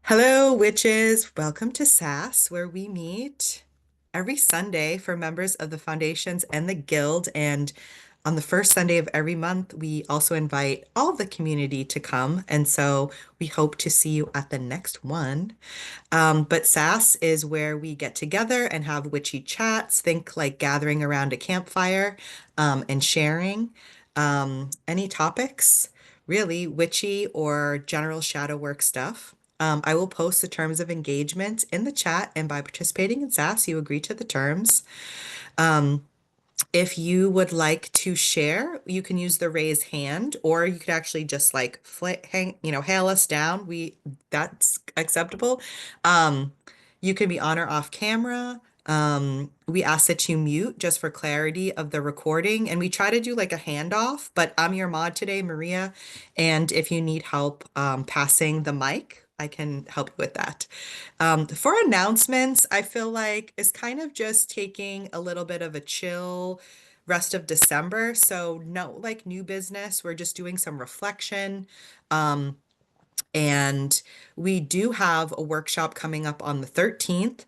Hello, witches. Welcome to SASS, where we meet every Sunday for members of the foundations and the guild. And on the first Sunday of every month, we also invite all of the community to come. And so we hope to see you at the next one. But SASS is where we get together and have witchy chats, think like gathering around a campfire and sharing any topics, really witchy or general shadow work stuff. I will post the terms of engagement in the chat, and by participating in SASS, you agree to the terms. If you would like to share, you can use the raise hand, or you could actually just like hail us down. That's acceptable. Um, you can be on or off camera. We ask that you mute just for clarity of the recording, and we try to do like a handoff, but I'm your mod today, Maria, and if you need help passing the mic, I can help you with that. For announcements, I feel like it's kind of just taking a little bit of a chill rest of December. So no, like new business. We're just doing some reflection. Um, and we do have a workshop coming up on the 13th,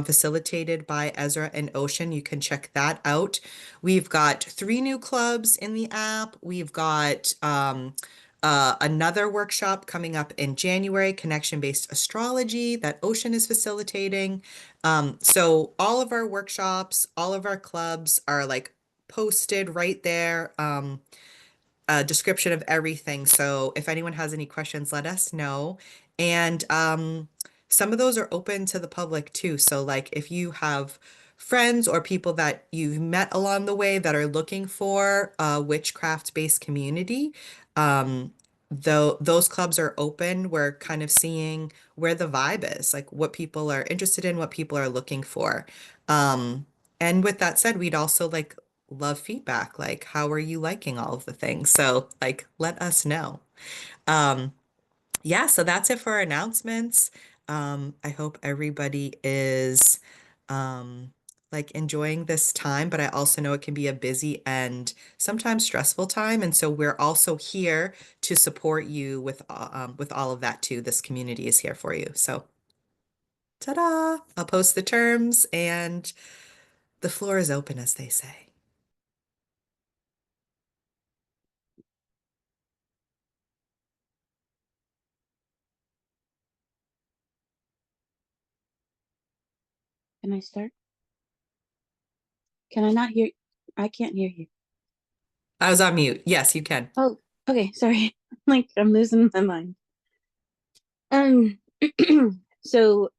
facilitated by Ezra and Ocean. You can check that out. We've got three new clubs in the app. We've got another workshop coming up in January, connection-based astrology that Ocean is facilitating. So all of our workshops, all of our clubs are like posted right there. A description of everything. So if anyone has any questions, let us know. And some of those are open to the public too. So like if you have friends or people that you've met along the way that are looking for a witchcraft-based community, though those clubs are open, we're kind of seeing where the vibe is, like what people are interested in, what people are looking for. And with that said, we'd also like love feedback. Like, how are you liking all of the things? So, like, let us know. Um, yeah, so that's it for our announcements. I hope everybody is like enjoying this time, but I also know it can be a busy and sometimes stressful time. And so we're also here to support you with all of that too. This community is here for you. So, ta-da! I'll post the terms and the floor is open, as they say. Can I start? Can I not hear? I can't hear you. I was on mute. Yes, you can. Oh, okay. Sorry. Like I'm losing my mind. Um.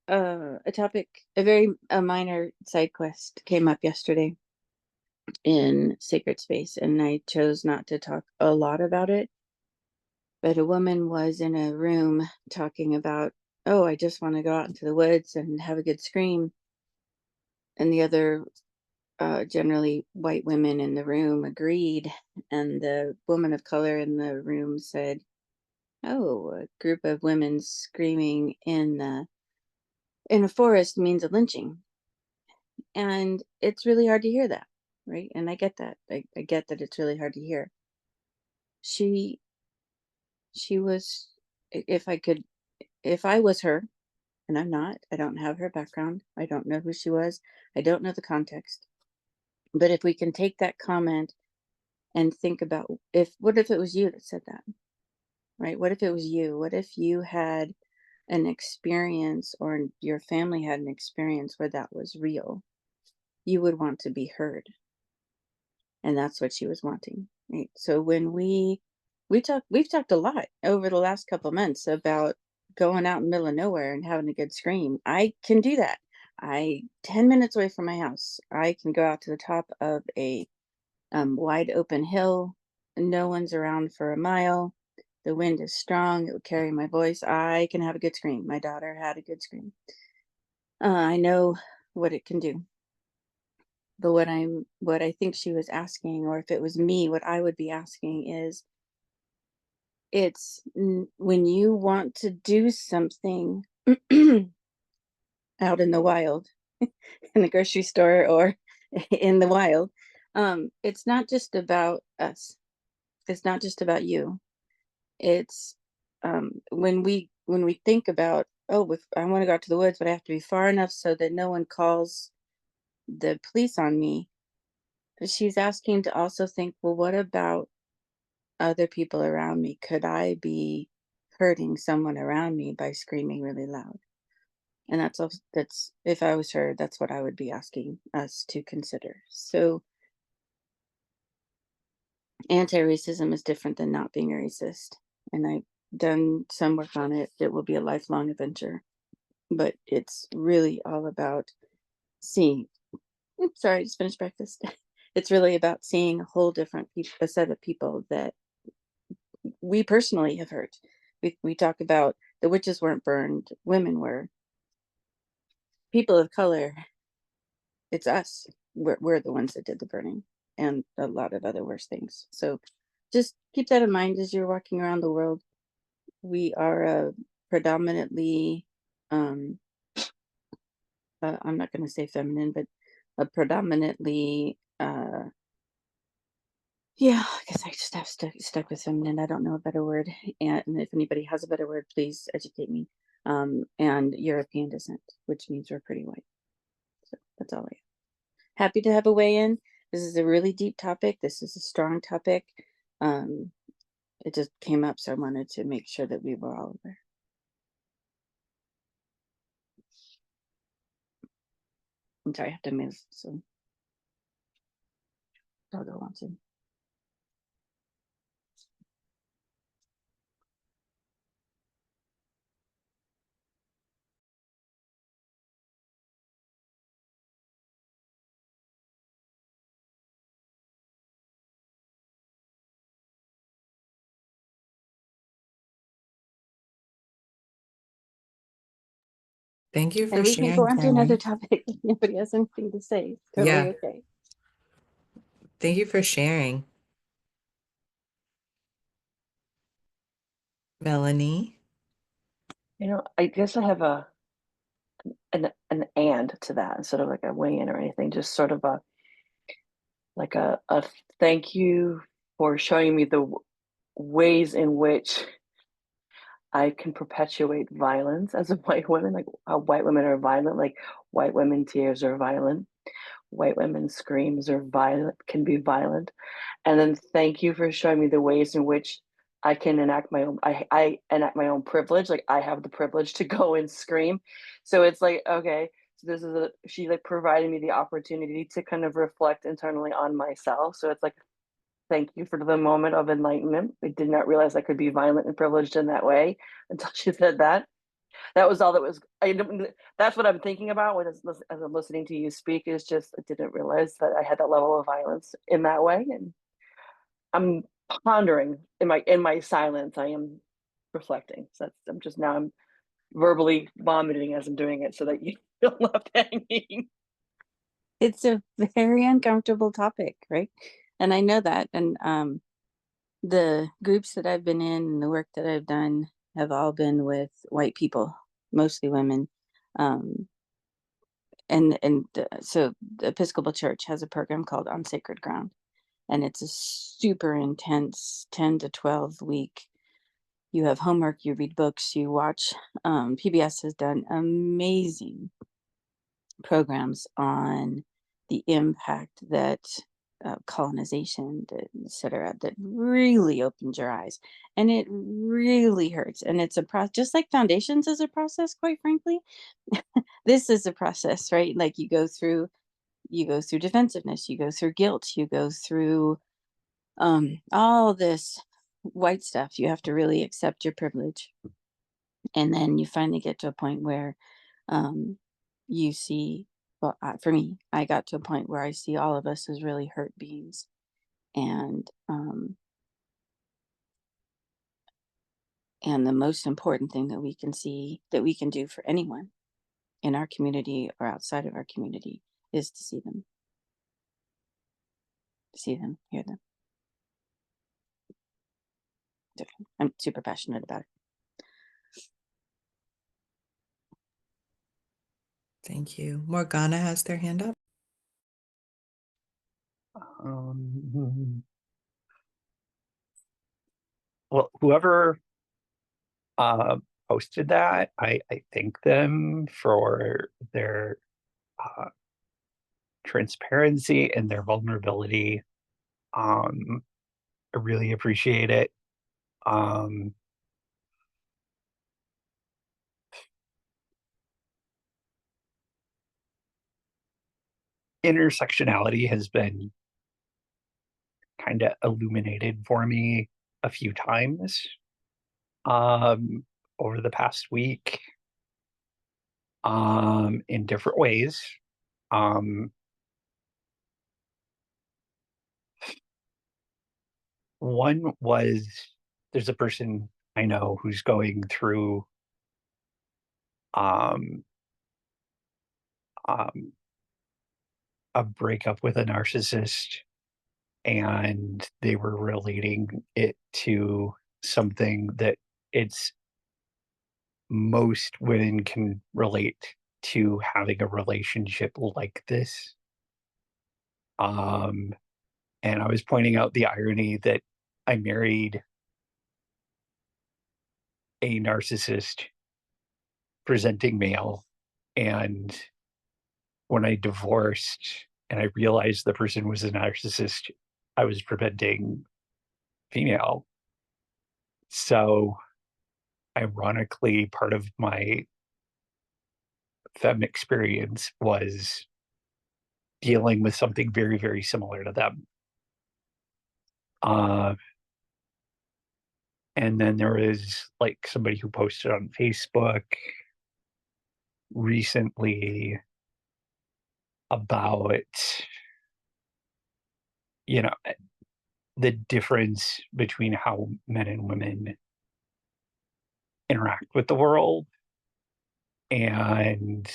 A topic, a minor side quest came up yesterday in Sacred Space, and I chose not to talk a lot about it. But a woman was in a room talking about, oh, I just want to go out into the woods and have a good scream, and the other generally white women in the room agreed, and the woman of color in the room said, "Oh, a group of women screaming in a forest means a lynching," and it's really hard to hear that, right? And I get that. I get that it's really hard to hear. She she was, if I could, if I was her, and I'm not. I don't have her background. I don't know who she was. I don't know the context. But if we can take that comment and think about, if what if it was you that said that, right? What if it was you? What if you had an experience, or your family had an experience where that was real? You would want to be heard. And that's what she was wanting, right? So when we've talked a lot over the last couple of months about going out in the middle of nowhere and having a good scream. I can do that. 10 minutes away from my house, I can go out to the top of a wide open hill. No one's around for a mile. The wind is strong. It would carry my voice. I can have a good scream. My daughter had a good scream. I know what it can do. But what I think she was asking, or if it was me, what I would be asking is, when you want to do something out in the wild, in the grocery store or in the wild, it's not just about us. It's not just about you. It's when we think about oh, if I want to go out to the woods, but I have to be far enough so that no one calls the police on me. She's asking to also think, well, what about other people around me? Could I be hurting someone around me by screaming really loud? And that's also, that's, if I was her, that's what I would be asking us to consider. So anti-racism is different than not being a racist. And I've done some work on it. It will be a lifelong adventure, but it's really all about seeing. Oops, sorry, I just finished breakfast. It's really about seeing a whole different a set of people that we personally have hurt. We talk about the witches weren't burned, women were. People of color, it's us. We're the ones that did the burning and a lot of other worse things. So just keep that in mind as you're walking around the world. We are predominantly, um, I'm not going to say feminine, but a predominantly, yeah, I guess I just have stuck with feminine. I don't know a better word. And if anybody has a better word, please educate me. And European descent, which means we're pretty white. So that's all I have. Happy to have a weigh in. This is a really deep topic. This is a strong topic. Um, it just came up, so I wanted to make sure that we were all aware. I'm sorry, I have to move. So doggo wants in. Thank you And for we can go sharing, on to another Carrie. topic if nobody has anything to say. It's totally Yeah, okay. thank you for sharing, Melanie. I guess I have an and to that instead of like a weigh in or anything, just sort of a thank you for showing me the ways in which I can perpetuate violence as a white woman, like how white women are violent, like white women tears are violent, white women screams are violent, can be violent. And then thank you for showing me the ways in which I can enact my own I enact my own privilege. Like I have the privilege to go and scream. So it's like, okay, so this is a she like provided me the opportunity to kind of reflect internally on myself. So it's like thank you for the moment of enlightenment. I did not realize I could be violent and privileged in that way until she said that. That was all that was. That's what I'm thinking about when as I'm listening to you speak. Is just I didn't realize that I had that level of violence in that way, and I'm pondering in my silence. I am reflecting. So I'm just now I'm verbally vomiting as I'm doing it, so that you feel left hanging. It's a very uncomfortable topic, right? And I know that. And the groups that I've been in and the work that I've done have all been with white people, mostly women. Um, so the Episcopal Church has a program called On Sacred Ground, and it's a super intense 10 to 12 week. You have homework, you read books, you watch. PBS has done amazing programs on the impact that colonization, et cetera, that really opens your eyes. And it really hurts. And it's a process, just like foundations is a process, quite frankly. This is a process, right? Like you go through defensiveness, you go through guilt, you go through all this white stuff. You have to really accept your privilege. And then you finally get to a point where um, you see, well, for me, I got to a point where I see all of us as really hurt beings. And and the most important thing that we can see that we can do for anyone in our community or outside of our community is to see them, hear them. So I'm super passionate about it. Thank you. Morgana has their hand up. Um, well, whoever posted that. I thank them for their uh, transparency and their vulnerability. I really appreciate it. Um, Intersectionality has been kind of illuminated for me a few times um, over the past week in different ways. Um, One was there's a person I know who's going through um, um, a breakup with a narcissist, and they were relating it to something that it's most women can relate to having a relationship like this. Um, and I was pointing out the irony that I married a narcissist presenting male, and when I divorced and I realized the person was a narcissist, I was presenting female. So, ironically, part of my femme experience was dealing with something very, very similar to them. Uh, and then there was like somebody who posted on Facebook recently about, you know, the difference between how men and women interact with the world. And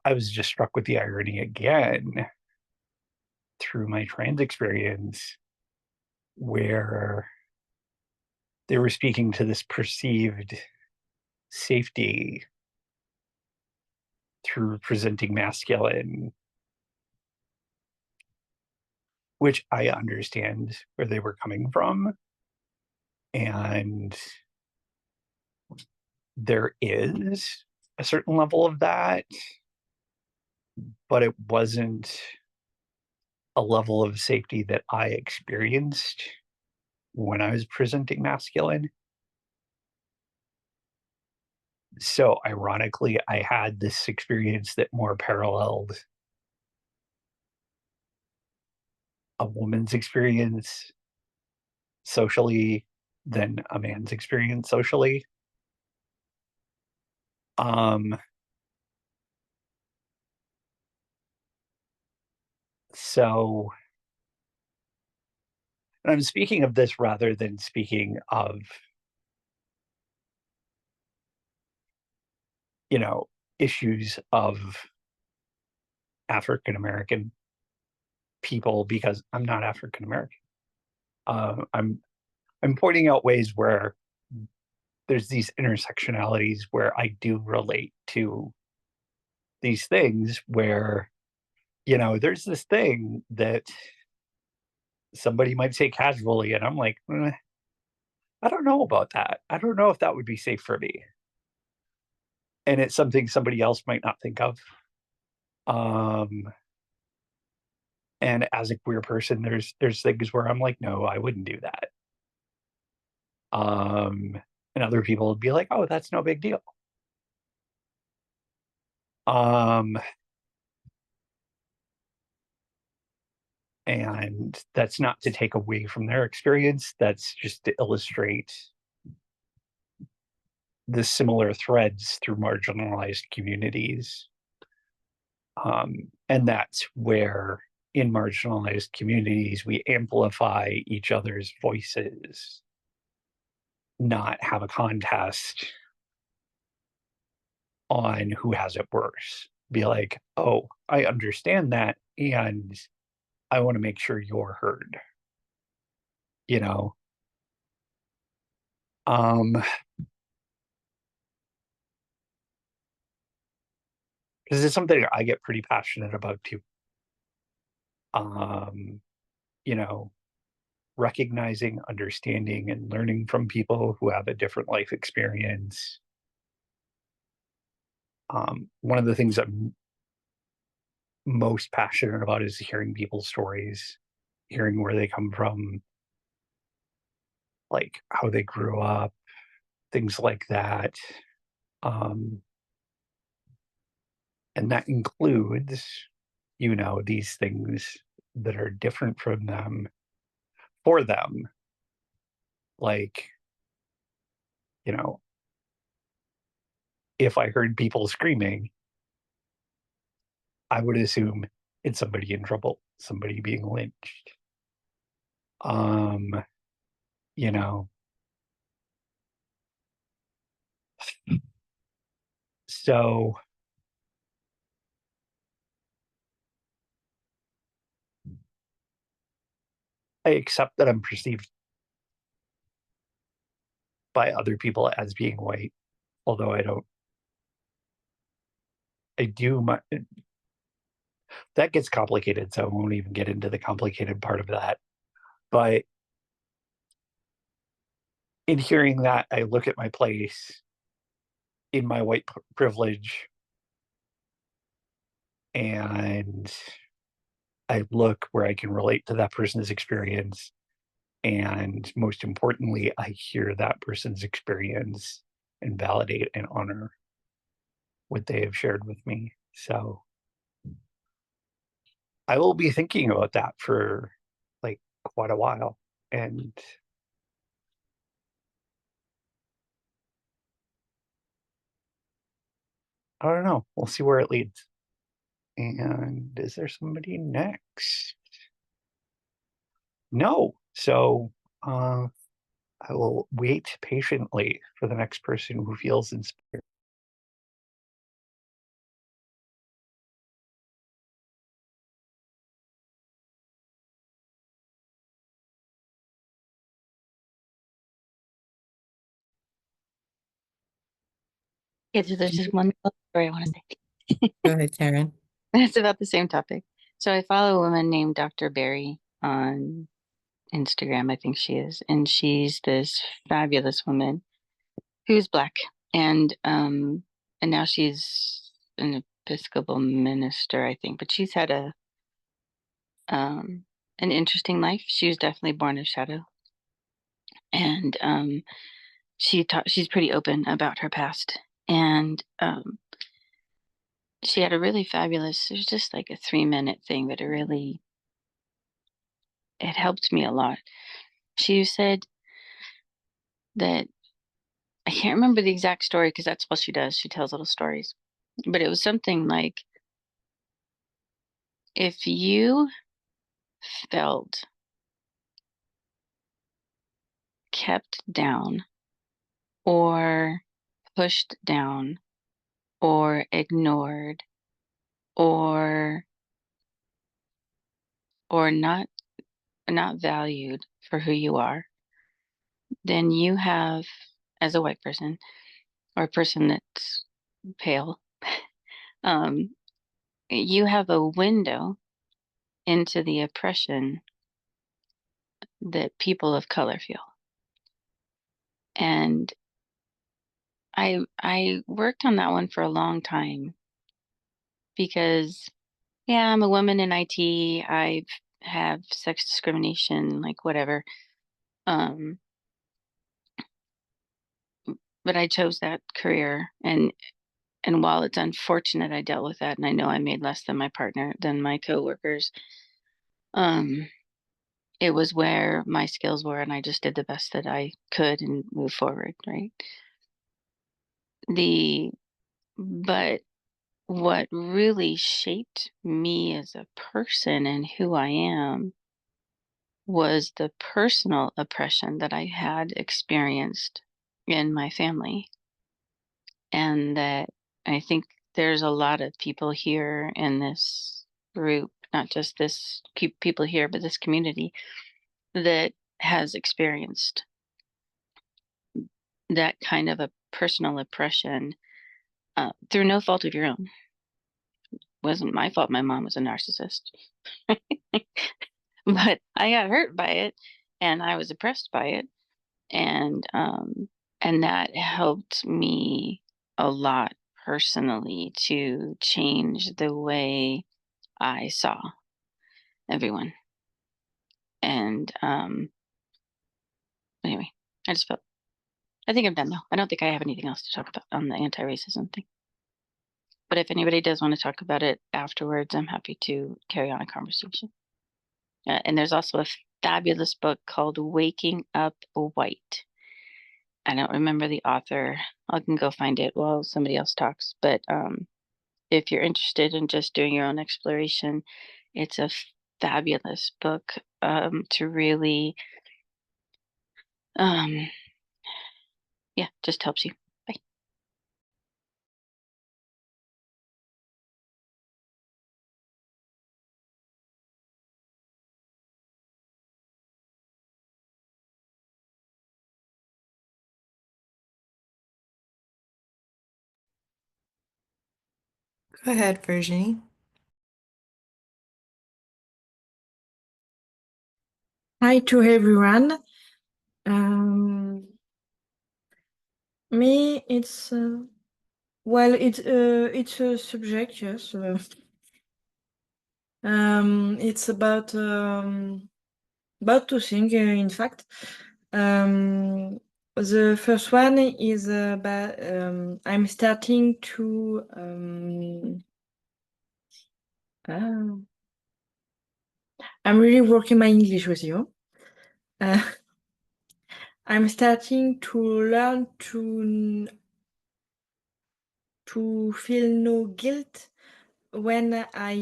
I was just struck with the irony again through my trans experience where they were speaking to this perceived safety through presenting masculine, which I understand where they were coming from. And there is a certain level of that, but it wasn't a level of safety that I experienced when I was presenting masculine. So ironically, I had this experience that more paralleled a woman's experience socially than a man's experience socially. Um, so, and I'm speaking of this rather than speaking of, you know, issues of African American people because I'm not African American. I'm pointing out ways where there's these intersectionalities where I do relate to these things where, you know, there's this thing that somebody might say casually, and I'm like, I don't know about that. I don't know if that would be safe for me. And it's something somebody else might not think of. Um, and as a queer person, there's things where I'm like, no, I wouldn't do that. Um, and other people would be like, oh, that's no big deal. Um, and that's not to take away from their experience. That's just to illustrate the similar threads through marginalized communities. And that's where, in marginalized communities, we amplify each other's voices, not have a contest on who has it worse. Be like, oh, I understand that, and I want to make sure you're heard, you know? Um, because it's something I get pretty passionate about too. Um, you know, recognizing, understanding, and learning from people who have a different life experience. One of the things I'm most passionate about is hearing people's stories, hearing where they come from, like how they grew up, things like that. Um, and that includes, these things that are different from them for them. Like, you know, if I heard people screaming, I would assume it's somebody in trouble, somebody being lynched. Um, you know, so I accept that I'm perceived by other people as being white, although I do my, that gets complicated, so I won't even get into the complicated part of that. But in hearing that, I look at my place in my white privilege and I look where I can relate to that person's experience. And most importantly, I hear that person's experience and validate and honor what they have shared with me. So I will be thinking about that for like quite a while. And I don't know. We'll see where it leads. And is there somebody next? No. So I will wait patiently for the next person who feels inspired. Yeah, so there's just one little story I want to say. Go ahead, Karen. It's about the same topic. So I follow a woman named Dr. Barry on Instagram, I think she is, and she's this fabulous woman who's Black, and now she's an Episcopal minister, I think, but she's had an interesting life. She was definitely born of shadow, and she's pretty open about her past, and she had a really fabulous. It was just like a 3-minute thing, but it helped me a lot. She said that I can't remember the exact story because that's all she does. She tells little stories, but it was something like if you felt kept down or pushed down or ignored or not valued for who you are, then you have, as a white person or a person that's pale, um, you have a window into the oppression that people of color feel. And I worked on that one for a long time because yeah, I'm a woman in IT. I have sex discrimination, like whatever. Um, but I chose that career, and while it's unfortunate I dealt with that and I know I made less than my coworkers, um, it was where my skills were and I just did the best that I could and move forward, right? The but what really shaped me as a person and who I am was the personal oppression that I had experienced in my family. And that I think there's a lot of people here in this group, not just this people here, but this community that has experienced that kind of a personal oppression through no fault of your own. Wasn't my fault my mom was a narcissist. But I got hurt by it and I was impressed by it, and that helped me a lot personally to change the way I saw everyone. And anyway, I think I'm done now. I don't think I have anything else to talk about on the anti-racism thing. But if anybody does want to talk about it afterwards, I'm happy to carry on a conversation. And there's also a fabulous book called Waking Up White. I don't remember the author. I can go find it while somebody else talks. But if you're interested in just doing your own exploration, it's a fabulous book to really, yeah, just helps you. Bye. Go ahead, Virginie. Hi to everyone. Um, Me, it's well, it's a subject, yes. It's about two things, in fact. The first one is about I'm starting to ah, I'm really working my English with you. I'm starting to learn to feel no guilt when I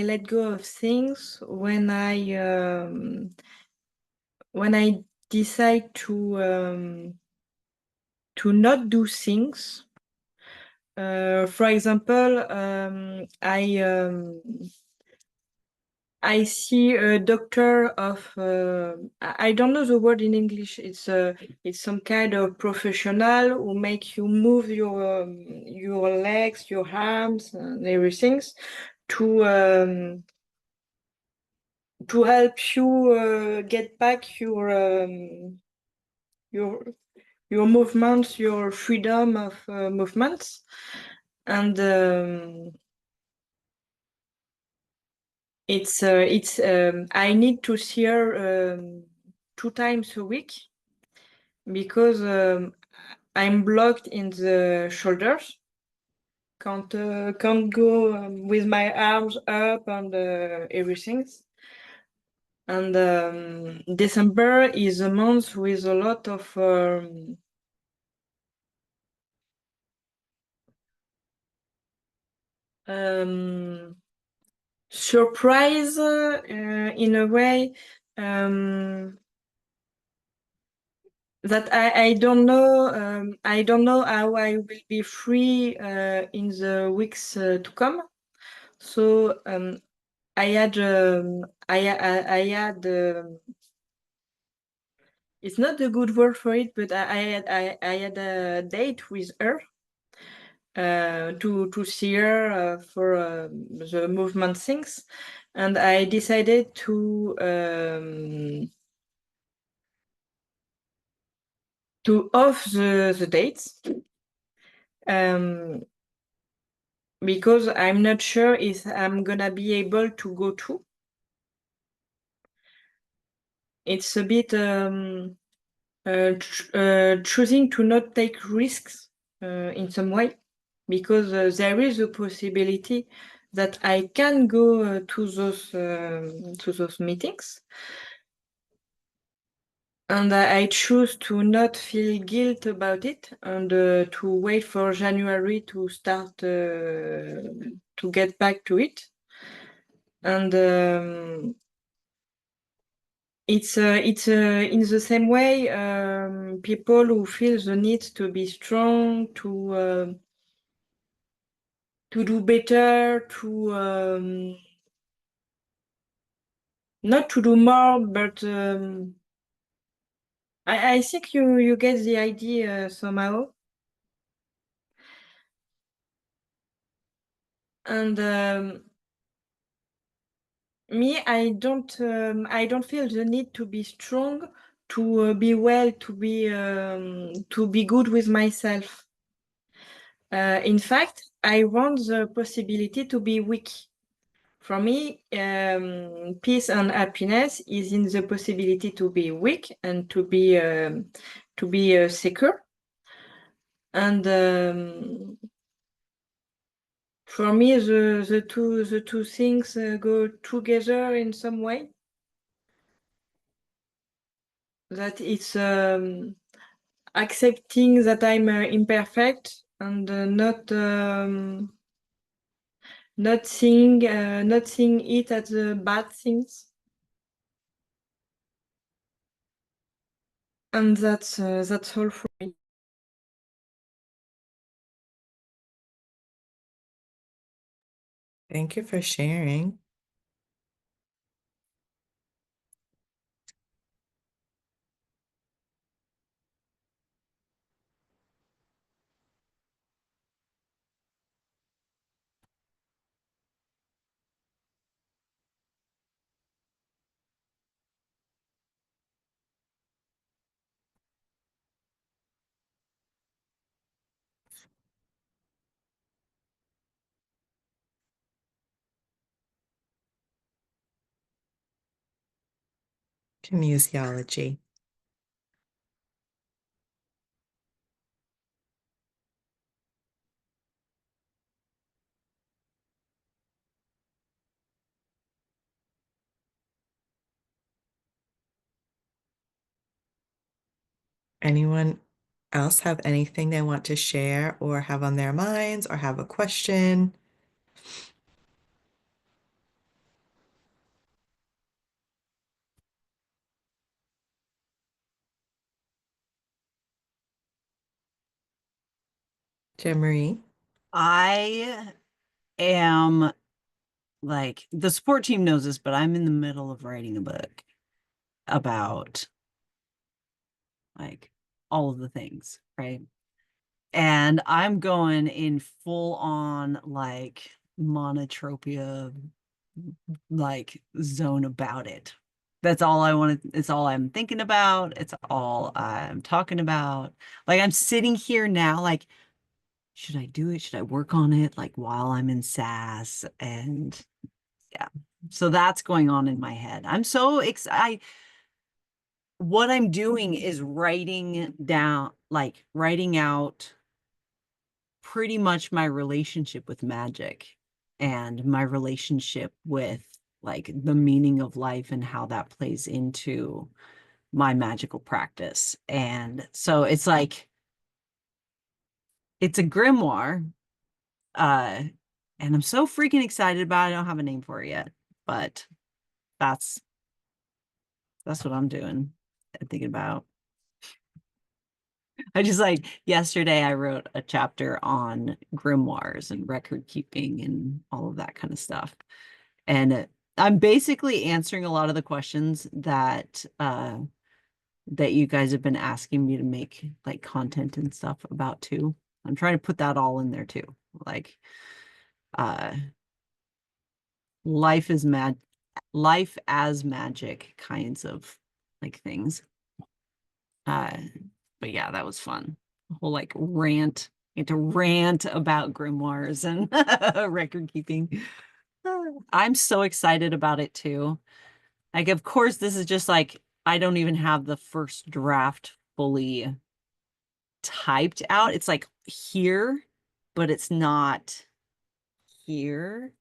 let go of things, when I decide to not do things. For example, I see a doctor of I don't know the word in English. It's some kind of professional who make you move your legs, your arms, and everything to help you get back your movements, your freedom of movements, and it's I need to see her 2 times a week because I'm blocked in the shoulders. Can't go with my arms up and everything. And December is a month with a lot of surprise in a way that I don't know. I don't know how I will be free in the weeks to come. So I had it's not a good word for it, but I had a date with her to see her for the movement things, and I decided to off the dates because I'm not sure if I'm gonna be able to go to. It's a bit choosing to not take risks in some way, because there is a possibility that I can go to those meetings, and I choose to not feel guilt about it and to wait for January to start to get back to it. And it's in the same way people who feel the need to be strong, to do better, to not to do more, but I think you get the idea somehow. And Me, I don't feel the need to be strong, to be well, to be good with myself. In fact, I want the possibility to be weak. For me, peace and happiness is in the possibility to be weak and to be secure. And for me, the two things go together in some way. That it's accepting that I'm imperfect and not seeing it as bad things. And that's all for me. Thank you for sharing. Kinesiology. Anyone else have anything they want to share or have on their minds or have a question? Jen Marie? I am like, the support team knows this, but I'm in the middle of writing a book about like all of the things, right? And I'm going in full on like monotropia like zone about it. That's all I want to, it's all I'm thinking about. It's all I'm talking about. Like I'm sitting here now, like, should I do it? Should I work on it like while I'm in SAS? And yeah. So that's going on in my head. I'm so excited. What I'm doing is writing down, like writing out pretty much my relationship with magic and my relationship with like the meaning of life and how that plays into my magical practice. And so it's like, it's a grimoire. Uh, and I'm so freaking excited about it. I don't have a name for it yet, but that's what I'm doing and thinking about. I just like yesterday I wrote a chapter on grimoires and record keeping and all of that kind of stuff. And I'm basically answering a lot of the questions that that you guys have been asking me to make like content and stuff about too. I'm trying to put that all in there too. Like uh life is mad life as magic kinds of like things. Uh but yeah, that was fun. A whole like rant. Get to rant about grimoires and record keeping. I'm so excited about it too. Like, of course, this is just like I don't even have the first draft fully typed out. It's like here, but it's not here.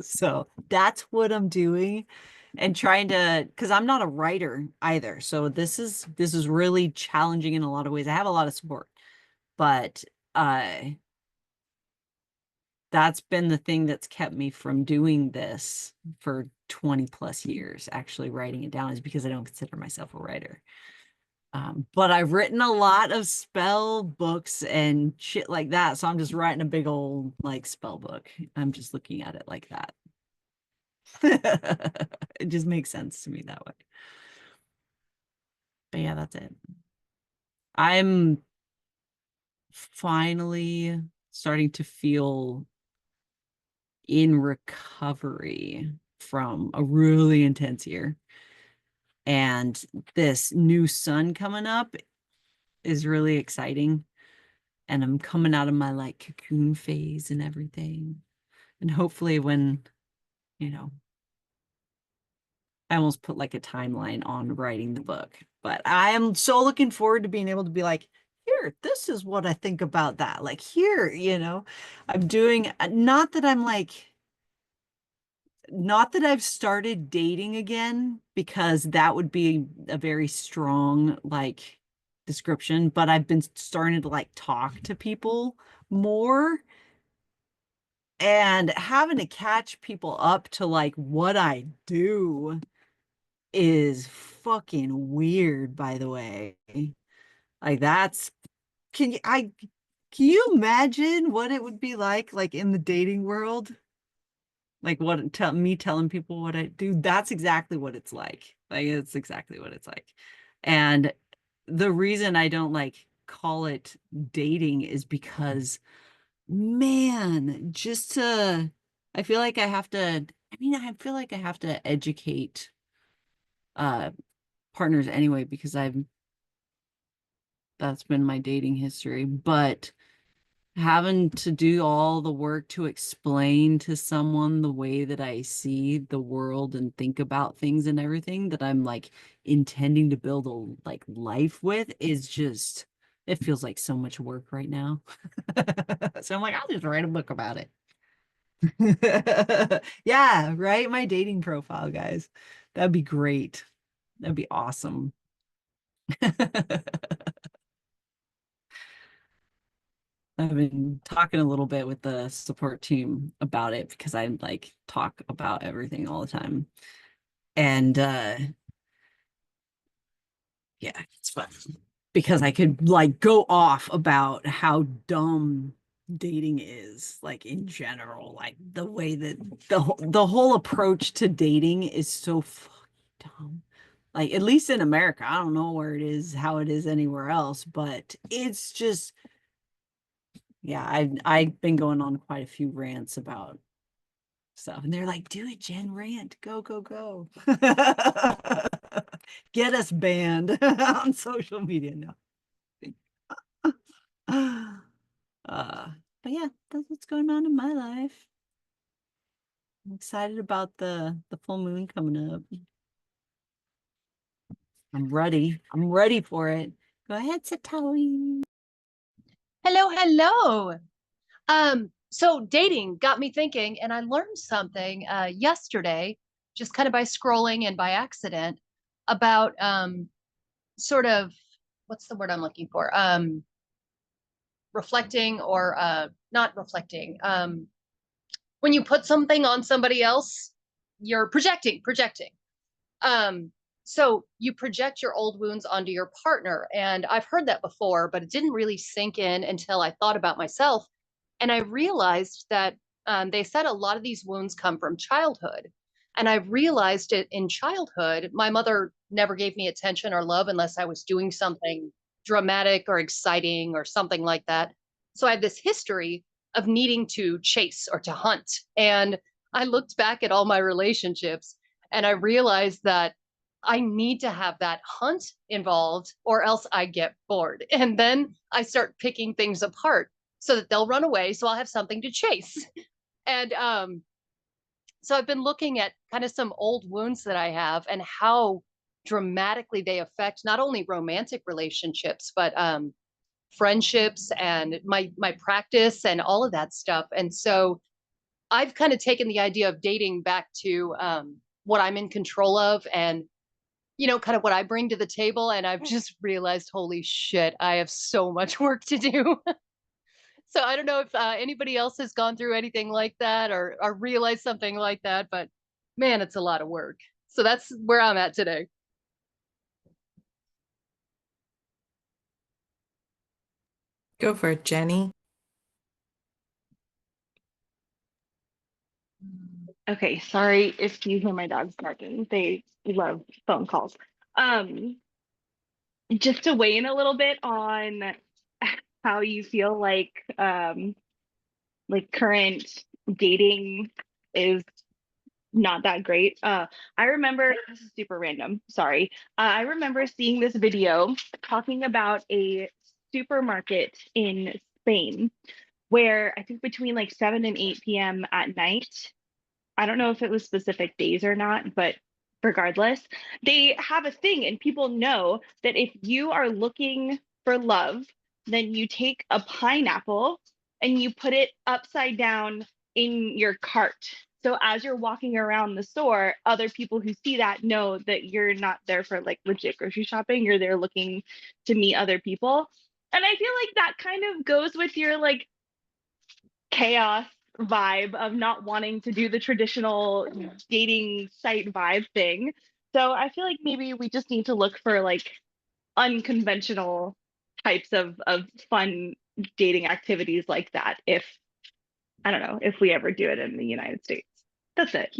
So that's what I'm doing and trying to, because I'm not a writer either. So this is really challenging in a lot of ways. I have a lot of support, but that's been the thing that's kept me from doing this for 20 plus years, actually writing it down, is because I don't consider myself a writer. But I've written a lot of spell books and shit like that. So I'm just writing a big old like spell book. I'm just looking at it like that. It just makes sense to me that way. But yeah, that's it. I'm finally starting to feel in recovery from a really intense year. And this new sun coming up is really exciting. And I'm coming out of my like cocoon phase and everything. And hopefully when, you know, I almost put like a timeline on writing the book, but I am so looking forward to being able to be like, here, this is what I think about that. Like here, I'm doing, not that I'm like, not that I've started dating again, because that would be a very strong like description, but I've been starting to like talk to people more and having to catch people up to like what I do is fucking weird, by the way. Like that's can you imagine what it would be like in the dating world? Like what me telling people what I do, that's exactly what it's like. Like it's exactly what it's like. And the reason I don't like call it dating is because man, just to I feel like I have to I feel like I have to educate uh partners anyway because that's been my dating history, but having to do all the work to explain to someone the way that I see the world and think about things and everything that I'm like intending to build a like life with is just it feels like so much work right now. So I'm like, I'll just write a book about it. Yeah, right. My dating profile, guys. That'd be great. That'd be awesome. I've been talking a little bit with the support team about it because I like talk about everything all the time. And yeah, it's fun because I could like go off about how dumb dating is like in general, like the way that the whole approach to dating is so fucking dumb. Like at least in America, I don't know where it is, how it is anywhere else, but it's just yeah, I've been going on quite a few rants about stuff, and they're like, "Do it, Jen, rant, go, go, go, get us banned on social media now." But yeah, that's what's going on in my life. I'm excited about the full moon coming up. I'm ready. I'm ready for it. Go ahead, Satowi. Hello, hello. So dating got me thinking, and I learned something yesterday, just kind of by scrolling and by accident, about sort of what's the word I'm looking for? Reflecting or not reflecting. When you put something on somebody else, you're projecting. Um, so you project your old wounds onto your partner. And I've heard that before, but it didn't really sink in until I thought about myself. And I realized that they said a lot of these wounds come from childhood. And I realized it in childhood. My mother never gave me attention or love unless I was doing something dramatic or exciting or something like that. So I have this history of needing to chase or to hunt. And I looked back at all my relationships and I realized that I need to have that hunt involved or else I get bored. And then I start picking things apart so that they'll run away. So I'll have something to chase. And so I've been looking at kind of some old wounds that I have and how dramatically they affect not only romantic relationships, but friendships and my practice and all of that stuff. And so I've kind of taken the idea of dating back to what I'm in control of and, kind of what I bring to the table. And I've just realized, holy shit, I have so much work to do. So I don't know if anybody else has gone through anything like that or realized something like that, but man, it's a lot of work. So that's where I'm at today. Go for it, Jenny. Okay, sorry if you hear my dogs barking. They love phone calls. Um, just to weigh in a little bit on how you feel like current dating is not that great. I remember, this is super random, sorry. I remember seeing this video talking about a supermarket in Spain where I think between like 7 and 8 p.m. at night, I don't know if it was specific days or not, but regardless, they have a thing, and people know that if you are looking for love, then you take a pineapple and you put it upside down in your cart. So as you're walking around the store, other people who see that know that you're not there for like legit grocery shopping, you're there looking to meet other people. And I feel like that kind of goes with your like chaos vibe of not wanting to do the traditional dating site vibe thing. So I feel like maybe we just need to look for like unconventional types of fun dating activities like that if I don't know if we ever do it in the United States. That's it.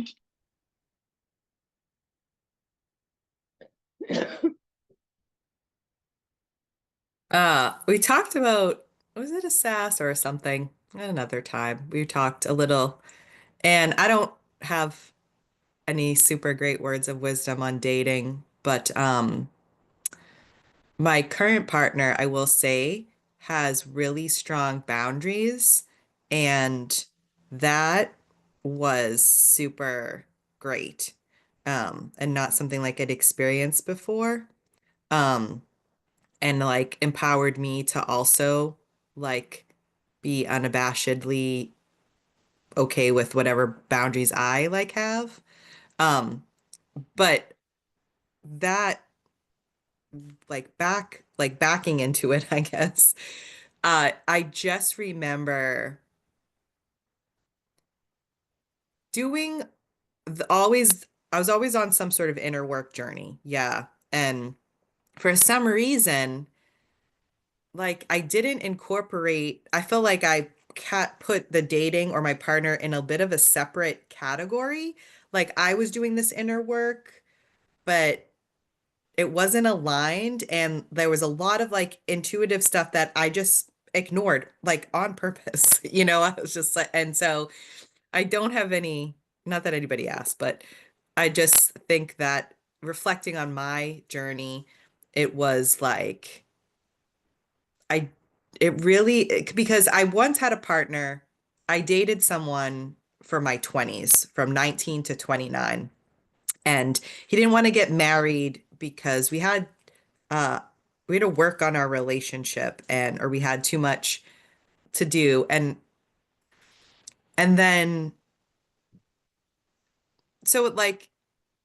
We talked about, was it a SAS or something? Another time. We talked a little, and I don't have any super great words of wisdom on dating, but my current partner, I will say, has really strong boundaries, and that was super great. And not something like I'd experienced before. Um, and like empowered me to also like be unabashedly okay with whatever boundaries I like have. Um, but that like backing into it, I guess. I just remember doing always I was always on some sort of inner work journey. Yeah. And for some reason, like I didn't incorporate, I feel like I put the dating or my partner in a bit of a separate category. Like I was doing this inner work, but it wasn't aligned. And there was a lot of like intuitive stuff that I just ignored, like on purpose. I was just like, and so I don't have any, not that anybody asked, but I just think that reflecting on my journey, it was like, I it really because I once had a partner. I dated someone for my 20s from 19 to 29, and he didn't want to get married because uh we had to work on our relationship, and or we had too much to do, and then so like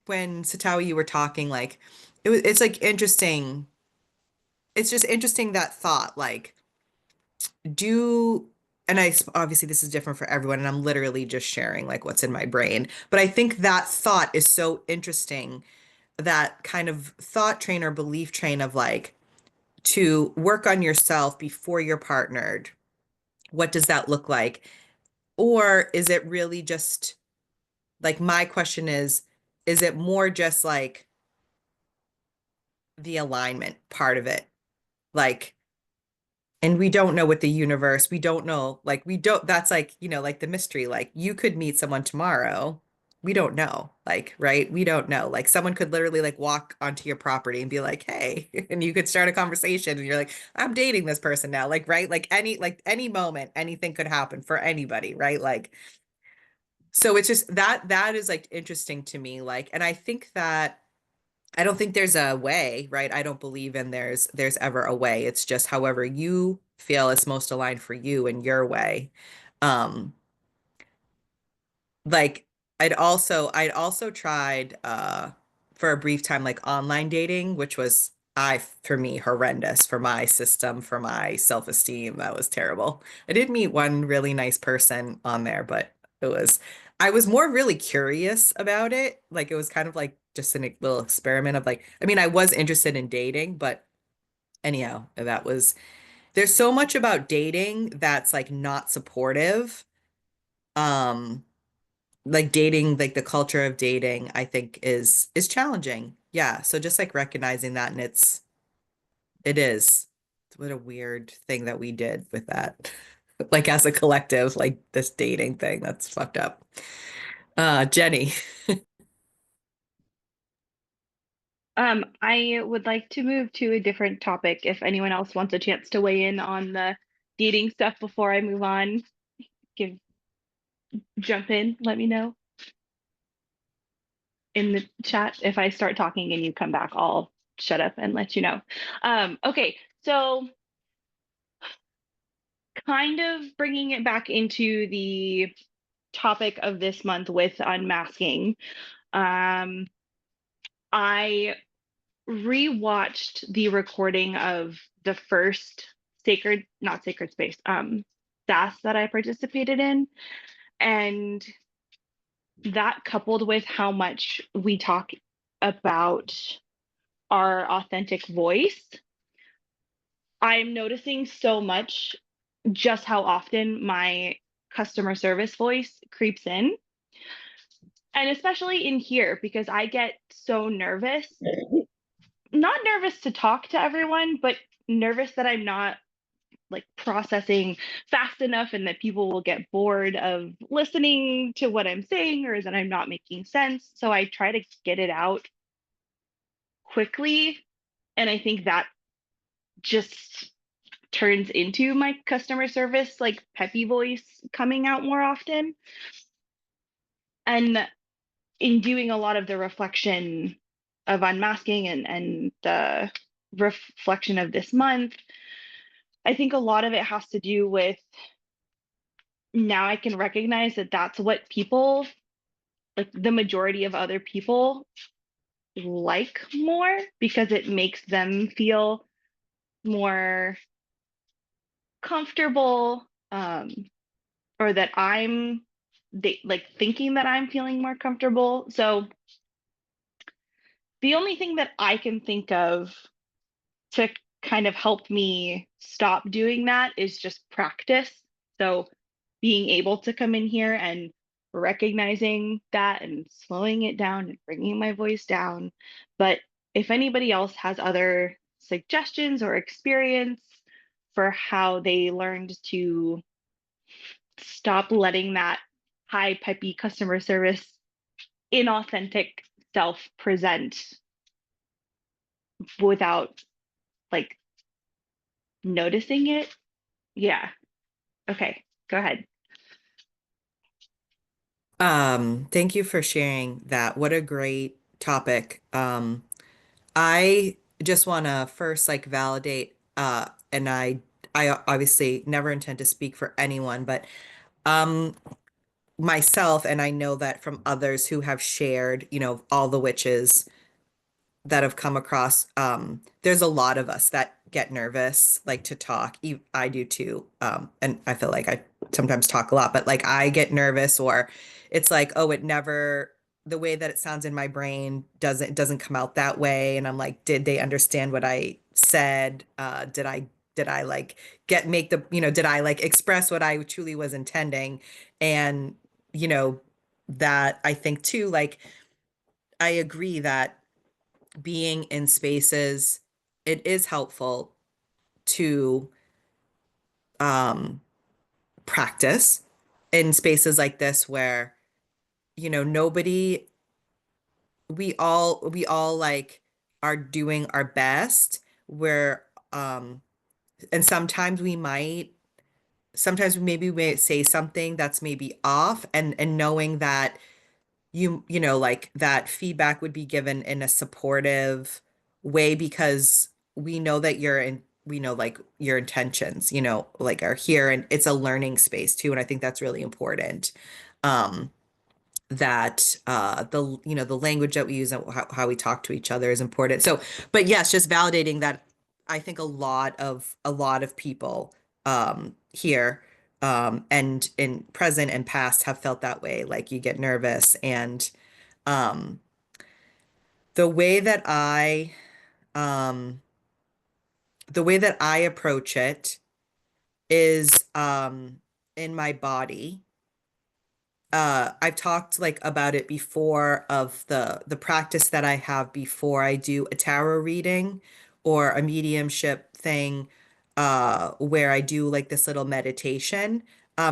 when Satawi you were talking, like it's like interesting. It's just interesting that thought, like do and obviously this is different for everyone, and I'm literally just sharing like what's in my brain, but I think that thought is so interesting, that kind of thought train or belief train of like to work on yourself before you're partnered. What does that look like? Or is it really just like, my question is it more just like the alignment part of it, like, and we don't know what the universe, we don't know, like, we don't, that's like, like the mystery, like, you could meet someone tomorrow. We don't know, like, right? We don't know. Like, someone could literally like walk onto your property and be like, hey, and you could start a conversation and you're like, I'm dating this person now, like, right? Like any moment, anything could happen for anybody, right? Like, so it's just that is like interesting to me, like, and I think that I don't think there's a way, right? I don't believe in there's ever a way. It's just however you feel is most aligned for you in your way. Um, like I'd also tried for a brief time like online dating, which was I for me horrendous for my system, for my self-esteem. That was terrible. I did meet one really nice person on there, but it was I was more really curious about it. Like it was kind of like just a little experiment of like, I mean, I was interested in dating, but anyhow, there's so much about dating that's like not supportive. Um, like dating, like the culture of dating, I think is challenging. Yeah. So just like recognizing that, and it is. What a weird thing that we did with that. Like as a collective, like this dating thing, that's fucked up. Jenny. I would like to move to a different topic if anyone else wants a chance to weigh in on the dating stuff before I move on. Give Jump in, let me know in the chat. If I start talking and you come back, I'll shut up and let you know. Okay, so kind of bringing it back into the topic of this month with unmasking. I rewatched the recording of the first not sacred space, SASS that I participated in. And that coupled with how much we talk about our authentic voice, I'm noticing so much just how often my customer service voice creeps in. And especially in here, because I get so nervous, not nervous to talk to everyone, but nervous that I'm not like processing fast enough and that people will get bored of listening to what I'm saying or that I'm not making sense. So I try to get it out quickly. And I think that just turns into my customer service, like peppy voice coming out more often. And in doing a lot of the reflection of unmasking and the reflection of this month, I think a lot of it has to do with now I can recognize that that's what people, like the majority of other people, like more because it makes them feel more comfortable, or that they like thinking that I'm feeling more comfortable. So the only thing that I can think of to kind of help me stop doing that is just practice. So being able to come in here and recognizing that and slowing it down and bringing my voice down. But if anybody else has other suggestions or experience for how they learned to stop letting that high peppy customer service inauthentic self present without like noticing it. Yeah. Okay. Go ahead. Thank you for sharing that. What a great topic. I just want to first like validate, and I obviously never intend to speak for anyone, but um, myself, and I know that from others who have shared, all the witches that have come across, there's a lot of us that get nervous, like to talk. I do too. And I feel like I sometimes talk a lot, but like I get nervous, or it's like, oh, the way that it sounds in my brain doesn't come out that way. And I'm like, did they understand what I said? Did I like did I like express what I truly was intending? And, you know, that I think too, like, I agree that being in spaces, it is helpful to um, practice in spaces like this where, nobody, we all like are doing our best where, and sometimes maybe we may say something that's maybe off, and knowing that like that feedback would be given in a supportive way, because we know like your intentions, like are here, and it's a learning space too. And I think that's really important. Um, that the language that we use and how we talk to each other is important. So, but yes, just validating that I think a lot of people here and in present and past have felt that way. Like you get nervous, and um, the way that I um, the way that I approach it is in my body. I've talked like about it before, of the practice that I have before I do a tarot reading or a mediumship thing, where I do like this little meditation.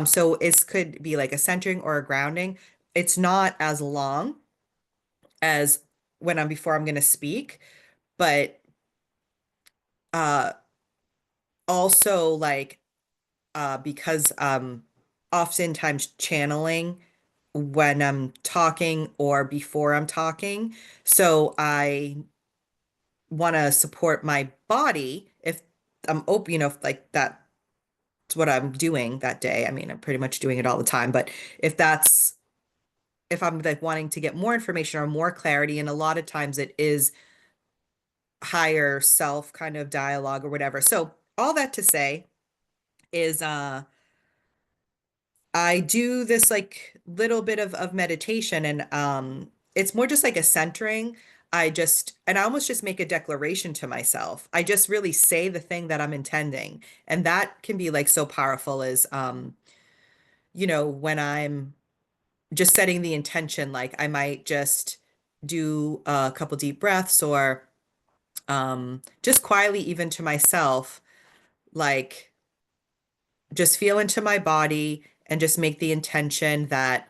So it could be like a centering or a grounding. it's not as long as when I'm before I'm going to speak, but uh also like because oftentimes channeling when I'm talking or before I'm talking. So I want to support my body if I'm open, like that's what I'm doing that day. I mean, I'm pretty much doing it all the time, but if that's if I'm like wanting to get more information or more clarity, and a lot of times it is higher self kind of dialogue or whatever. So all that to say is I do this like little bit of meditation, and it's more just like a centering. And I almost just make a declaration to myself. I just really say the thing that I'm intending. And that can be like so powerful as when I'm just setting the intention, like I might just do a couple deep breaths or just quietly even to myself, like just feel into my body and just make the intention that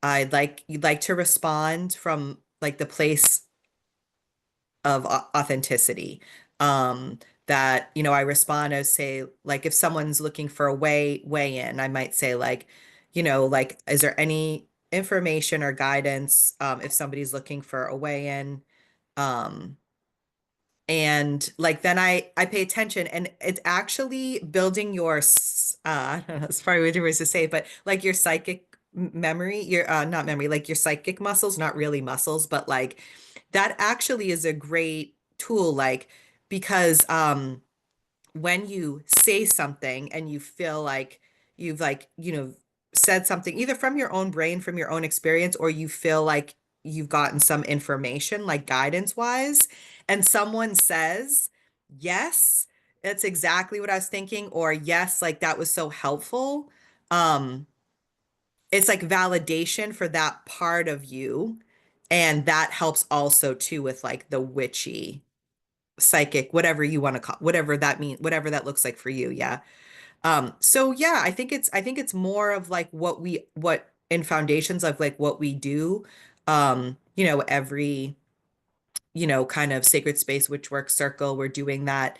you'd like to respond from like the place of authenticity. That, I respond as say, like if someone's looking for a way in, I might say like, like, is there any information or guidance if somebody's looking for a way in? Um, and like then I pay attention, and it's actually building your I don't know, it's probably weird ways to say it, but like your psychic memory, your not memory, like your psychic muscles, not really muscles, but like that actually is a great tool, like because when you say something and you feel like you've like, said something either from your own brain, from your own experience, or you feel like you've gotten some information, like guidance wise, and someone says, yes, that's exactly what I was thinking, or yes, like that was so helpful. Um, it's like validation for that part of you. And that helps also too with like the witchy psychic, whatever you want to call, whatever that means, whatever that looks like for you. Yeah. So yeah, I think it's more of like what in foundations of like what we do, every, kind of sacred space, witch work circle, we're doing that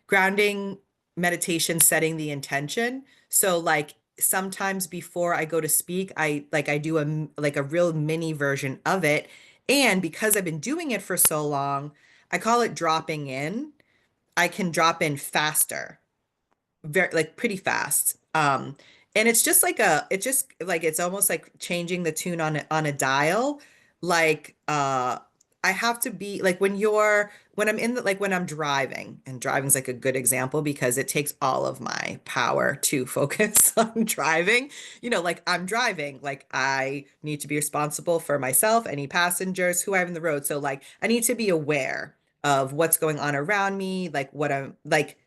grounding meditation, setting the intention. So like sometimes before I go to speak, I do like a real mini version of it. And because I've been doing it for so long, I call it dropping in. I can drop in faster, very like pretty fast. And it's just like it's just like it's almost like changing the tune on a dial. Like I have to be like when I'm in the like when I'm driving, and driving's like a good example because it takes all of my power to focus on driving. Like I'm driving, like I need to be responsible for myself, any passengers who I have in the road. So like I need to be aware of what's going on around me, like what I'm like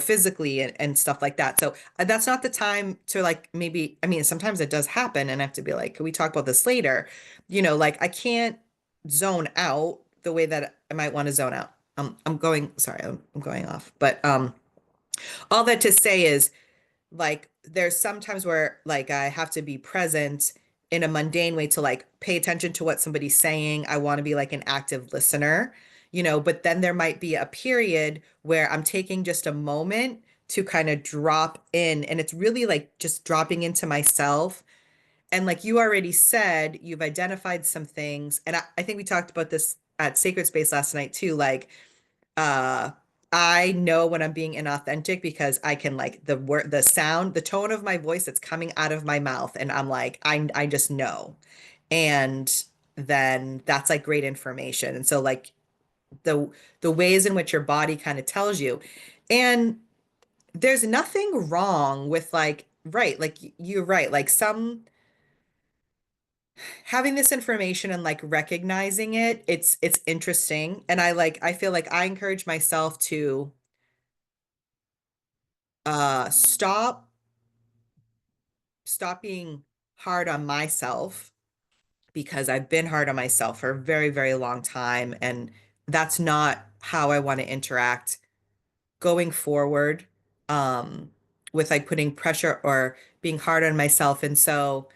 physically and stuff like that. So that's not the time to like maybe, I mean, sometimes it does happen and I have to be like, can we talk about this later? Like I can't zone out the way that I might want to zone out. Sorry, I'm going off. But all that to say is like there's sometimes where like I have to be present in a mundane way to like pay attention to what somebody's saying. I want to be like an active listener, but then there might be a period where I'm taking just a moment to kind of drop in, and it's really like just dropping into myself. And like you already said, you've identified some things, and I think we talked about this at Sacred Space last night too, like uh I know when I'm being inauthentic because I can like the sound, the tone of my voice that's coming out of my mouth, and I'm like I just know. And then that's like great information. And so like the ways in which your body kind of tells you. And there's nothing wrong with like right, like you're right, like some having this information and like recognizing it, it's interesting. And I feel like I encourage myself to stop being hard on myself, because I've been hard on myself for a very, very long time, and that's not how I want to interact going forward, with like putting pressure or being hard on myself. And so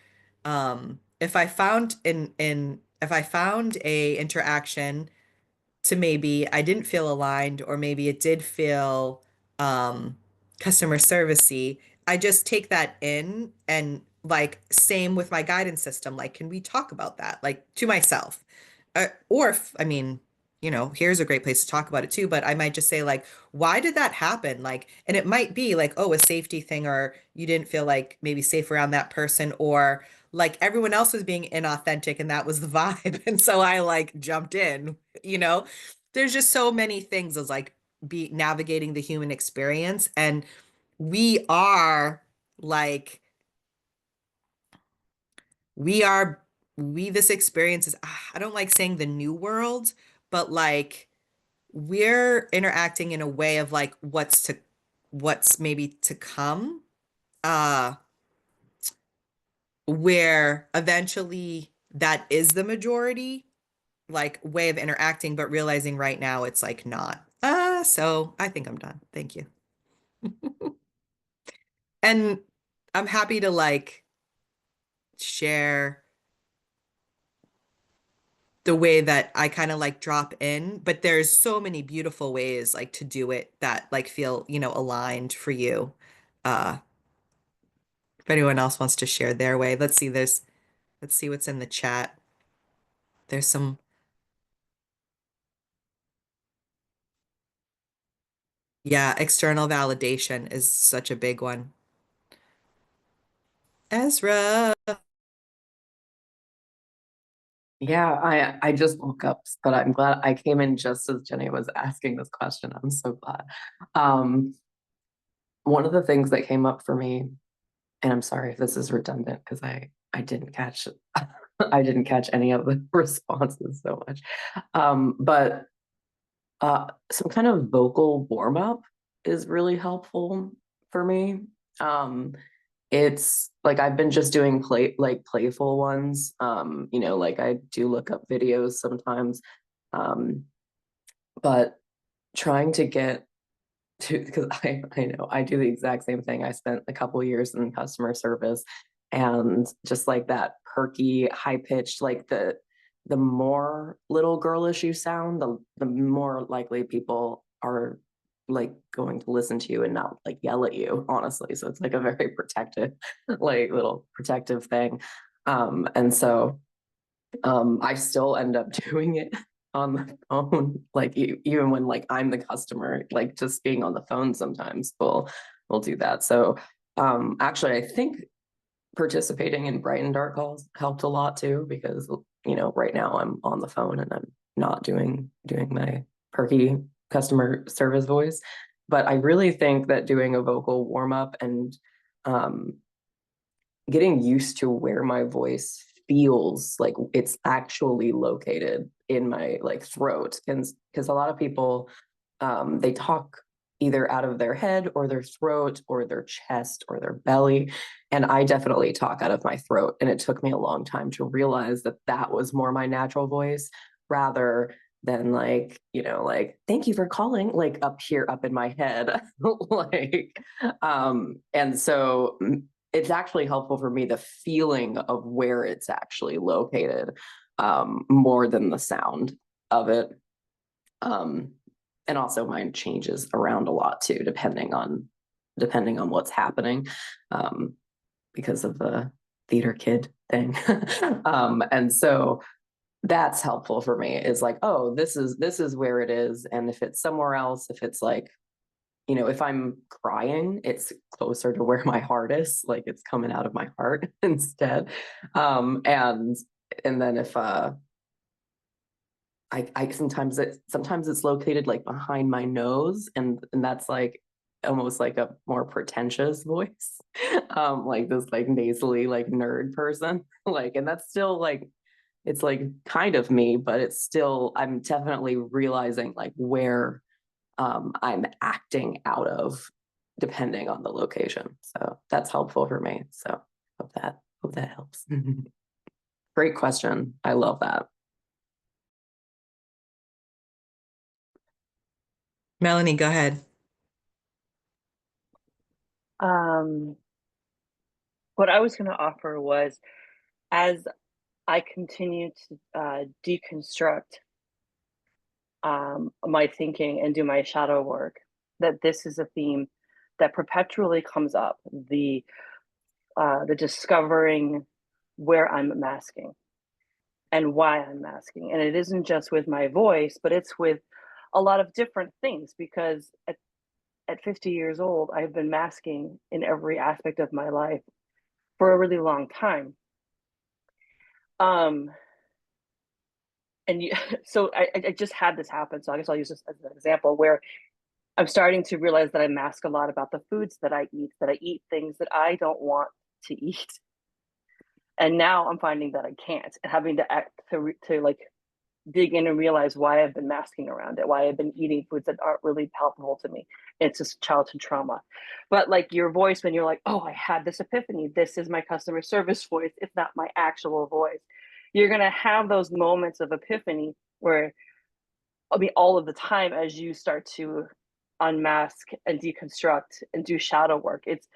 if I found if I found a interaction to maybe I didn't feel aligned, or maybe it did feel um customer servicey, I just take that in, and like same with my guidance system, like can we talk about that, like to myself, or if, I mean, here's a great place to talk about it too, but I might just say like, why did that happen, like, and it might be like, oh, a safety thing, or you didn't feel like maybe safe around that person, or like everyone else was being inauthentic and that was the vibe, and so I like jumped in, you know there's just so many things as like be navigating the human experience. And we are like we are we this experience is, I don't like saying the new world, but like we're interacting in a way of like what's maybe to come, uh where eventually that is the majority like way of interacting, but realizing right now it's like not. So I think I'm done. Thank you. And I'm happy to like share the way that I kind of like drop in, but there's so many beautiful ways like to do it that like feel, aligned for you. Uh, if anyone else wants to share their way, let's see what's in the chat. There's some, yeah, external validation is such a big one. Ezra. Yeah, I just woke up, but I'm glad I came in just as Jenny was asking this question. I'm so glad. Um, One of the things that came up for me, and I'm sorry if this is redundant because I didn't catch I didn't catch any of the responses so much. But some kind of vocal warm up is really helpful for me. It's like I've been just doing playful ones. Like I do look up videos sometimes. Um, but trying to get to, because I know I do the exact same thing. I spent a couple years in customer service, and just like that perky, high pitched, like the more little girlish you sound, the more likely people are like going to listen to you and not like yell at you, honestly. So it's like a very protective, like little protective thing. And so I still end up doing it on the phone, like even when like I'm the customer, like just being on the phone sometimes will do that. So actually I think participating in bright and dark calls helped a lot too, because right now I'm on the phone and I'm not doing my perky customer service voice. But I really think that doing a vocal warm up and um getting used to where my voice feels like it's actually located in my like throat, and because a lot of people they talk either out of their head or their throat or their chest or their belly, and I definitely talk out of my throat, and it took me a long time to realize that that was more my natural voice rather than like thank you for calling like up here up in my head like and so it's actually helpful for me the feeling of where it's actually located more than the sound of it. Um, and also mine changes around a lot too, depending on what's happening, um, because of the theater kid thing. And so that's helpful for me, is like, oh, this is where it is. And if it's somewhere else, if it's like, if I'm crying, it's closer to where my heart is, like it's coming out of my heart instead. And then if I sometimes it's located like behind my nose, and that's like almost like a more pretentious voice. Like this like nasally like nerd person. Like, and that's still like it's like kind of me, but it's still, I'm definitely realizing like where I'm acting out of, depending on the location. So that's helpful for me. So hope that helps. Great question. I love that. Melanie, go ahead. What I was going to offer was, as I continue to deconstruct my thinking and do my shadow work, that this is a theme that perpetually comes up, the discovering where I'm masking and why I'm masking. And it isn't just with my voice, but it's with a lot of different things, because at 50 years old, I've been masking in every aspect of my life for a really long time. Um, and you, so I just had this happen. So I guess I'll use this as an example where I'm starting to realize that I mask a lot about the foods that I eat things that I don't want to eat. And now I'm finding that I can't, and having to act to like dig in and realize why I've been masking around it, why I've been eating foods that aren't really palpable to me. It's just childhood trauma. But like your voice, when you're like, oh, I had this epiphany, this is my customer service voice, it's not my actual voice. You're going to have those moments of epiphany where, I mean, all of the time as you start to unmask and deconstruct and do shadow work, it's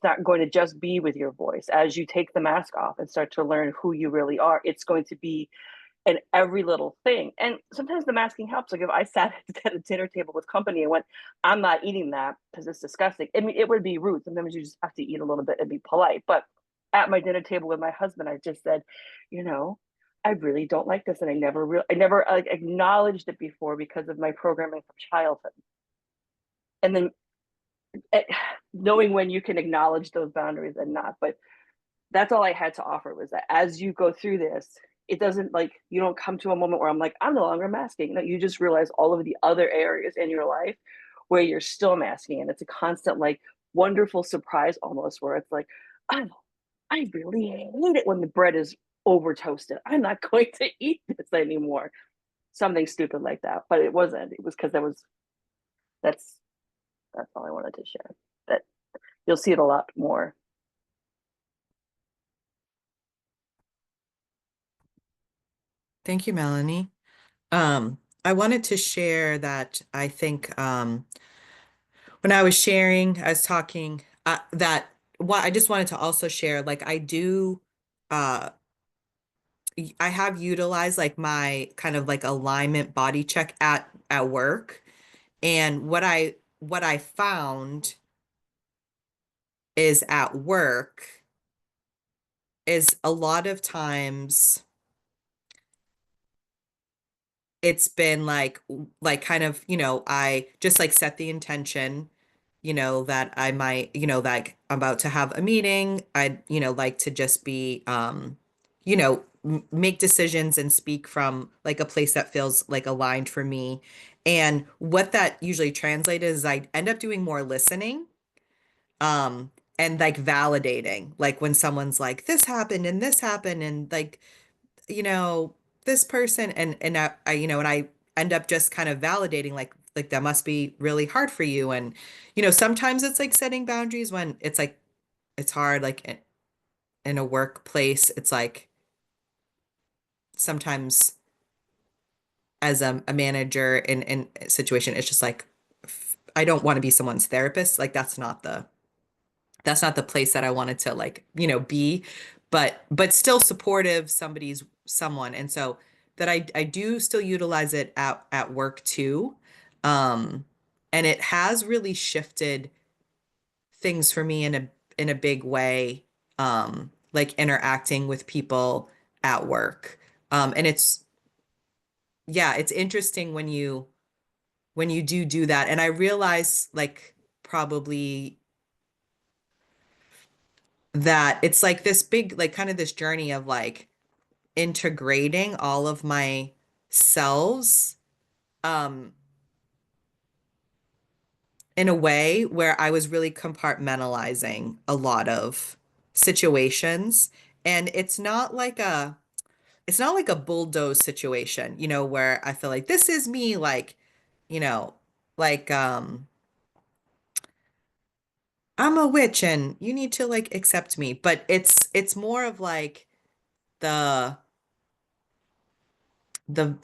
not going to just be with your voice. As you take the mask off and start to learn who you really are, it's going to be in every little thing. And sometimes the masking helps. Like if I sat at a dinner table with company and went, I'm not eating that because it's disgusting. I mean, it would be rude. Sometimes you just have to eat a little bit and be polite. But at my dinner table with my husband, I just said, you know, I really don't like this. And I never like acknowledged it before because of my programming from childhood. And then it, knowing when you can acknowledge those boundaries and not, but that's all I had to offer, was that as you go through this, it doesn't, like, you don't come to a moment where I'm like, I'm no longer masking. No, you just realize all of the other areas in your life where you're still masking. And it's a constant, like, wonderful surprise almost, where it's like, oh, I really hate it when the bread is over toasted. I'm not going to eat this anymore. Something stupid like that. But it wasn't. It was because that's that's all I wanted to share. That you'll see it a lot more. Thank you, Melanie. I wanted to share that I think when I was sharing, I was talking that what I just wanted to also share, like I do uh I have utilized like my kind of like alignment body check at work. And what I found is at work is a lot of times it's been like kind of, I just like set the intention, that I might, like I'm about to have a meeting. I'd, like to just be make decisions and speak from like a place that feels like aligned for me. And what that usually translated is I end up doing more listening, um and like validating, like when someone's like this happened and like, you know, this person and and I end up just kind of validating like that must be really hard for you. And sometimes it's like setting boundaries when it's like it's hard, like in a workplace. It's like sometimes as a manager in a situation, it's just like I don't want to be someone's therapist. Like that's not the place that I wanted to like, be, but still supportive someone. And so that I do still utilize it at work too. Um, and it has really shifted things for me in a big way, like interacting with people at work. And it's yeah, it's interesting when you do that. And I realize like probably that it's like this big, like kind of this journey of like integrating all of my selves um in a way where I was really compartmentalizing a lot of situations. And it's not like a bulldoze situation, where I feel like this is me, like, you know, like I'm a witch and you need to like accept me. But it's more of like the the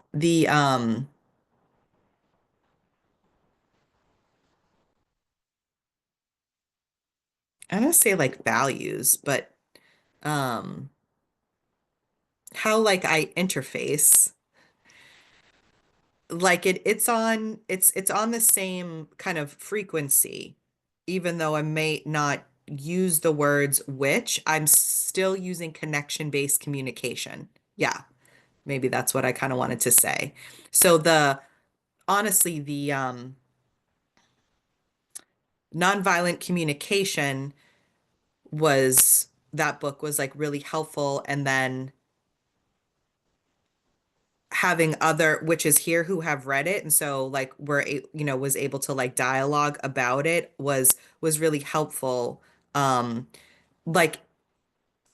I don't say like values, but um how like I interface, like it's on the same kind of frequency, even though I may not use the words which, I'm still using connection-based communication. Yeah, maybe that's what I kind of wanted to say. So the honestly, the nonviolent communication was that book was like really helpful, and then having other witches here who have read it, and so like was able to like dialogue about it was really helpful. Like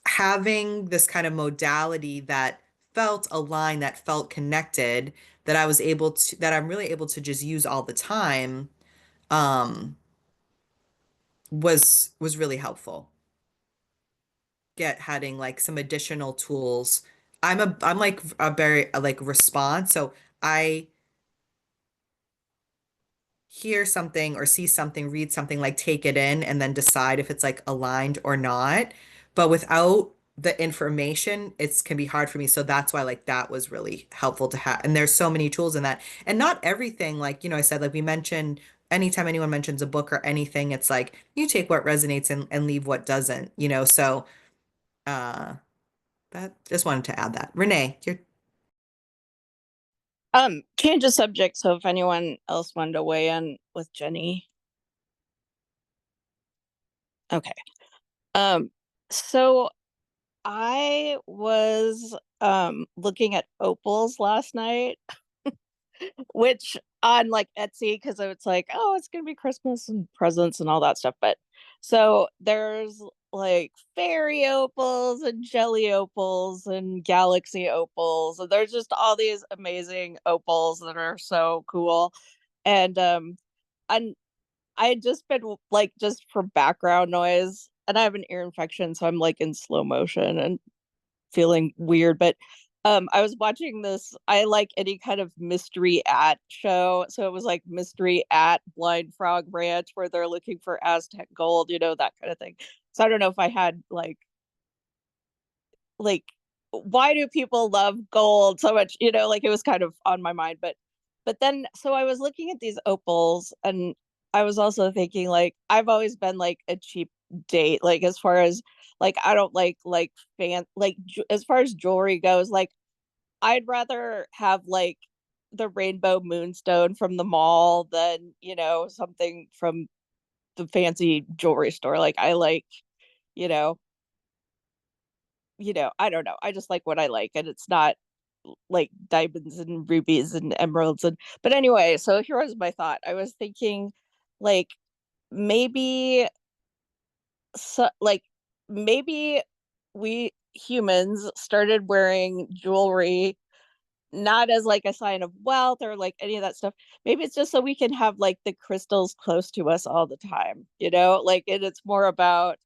having this kind of modality that felt aligned, that felt connected, that I'm really able to just use all the time, um was really helpful. Get having like some additional tools. I'm like a very like response. So I hear something or see something, read something, like take it in and then decide if it's like aligned or not. But without the information, it's can be hard for me. So that's why like that was really helpful to have. And there's so many tools in that. And not everything, like, I said, like we mentioned, anytime anyone mentions a book or anything, it's like you take what resonates and leave what doesn't, so uh that just wanted to add that. Renee, you're Change the subject, so if anyone else wanted to weigh in with Jenny. Okay. So I was looking at opals last night, which on like Etsy, because it's like, oh, it's gonna be Christmas and presents and all that stuff. But so there's like fairy opals and jelly opals and galaxy opals, and there's just all these amazing opals that are so cool. And and I had just been like, just for background noise, and I have an ear infection, so I'm like in slow motion and feeling weird. But I was watching this, I like any kind of mystery at show. So it was like mystery at Blind Frog Ranch where they're looking for Aztec gold, that kind of thing. So I don't know if I had like why do people love gold so much, like it was kind of on my mind. But then so I was looking at these opals, and I was also thinking, like, I've always been like a cheap date, like as far as like I don't like fan like as far as jewelry goes, like I'd rather have like the rainbow moonstone from the mall than something from the fancy jewelry store. Like I like, you know I don't know. I just like what I like, and it's not like diamonds and rubies and emeralds. And but anyway, so here was my thought. I was thinking, like, maybe so like maybe we humans started wearing jewelry not as like a sign of wealth or like any of that stuff. Maybe it's just so we can have like the crystals close to us all the time, like, and it's more about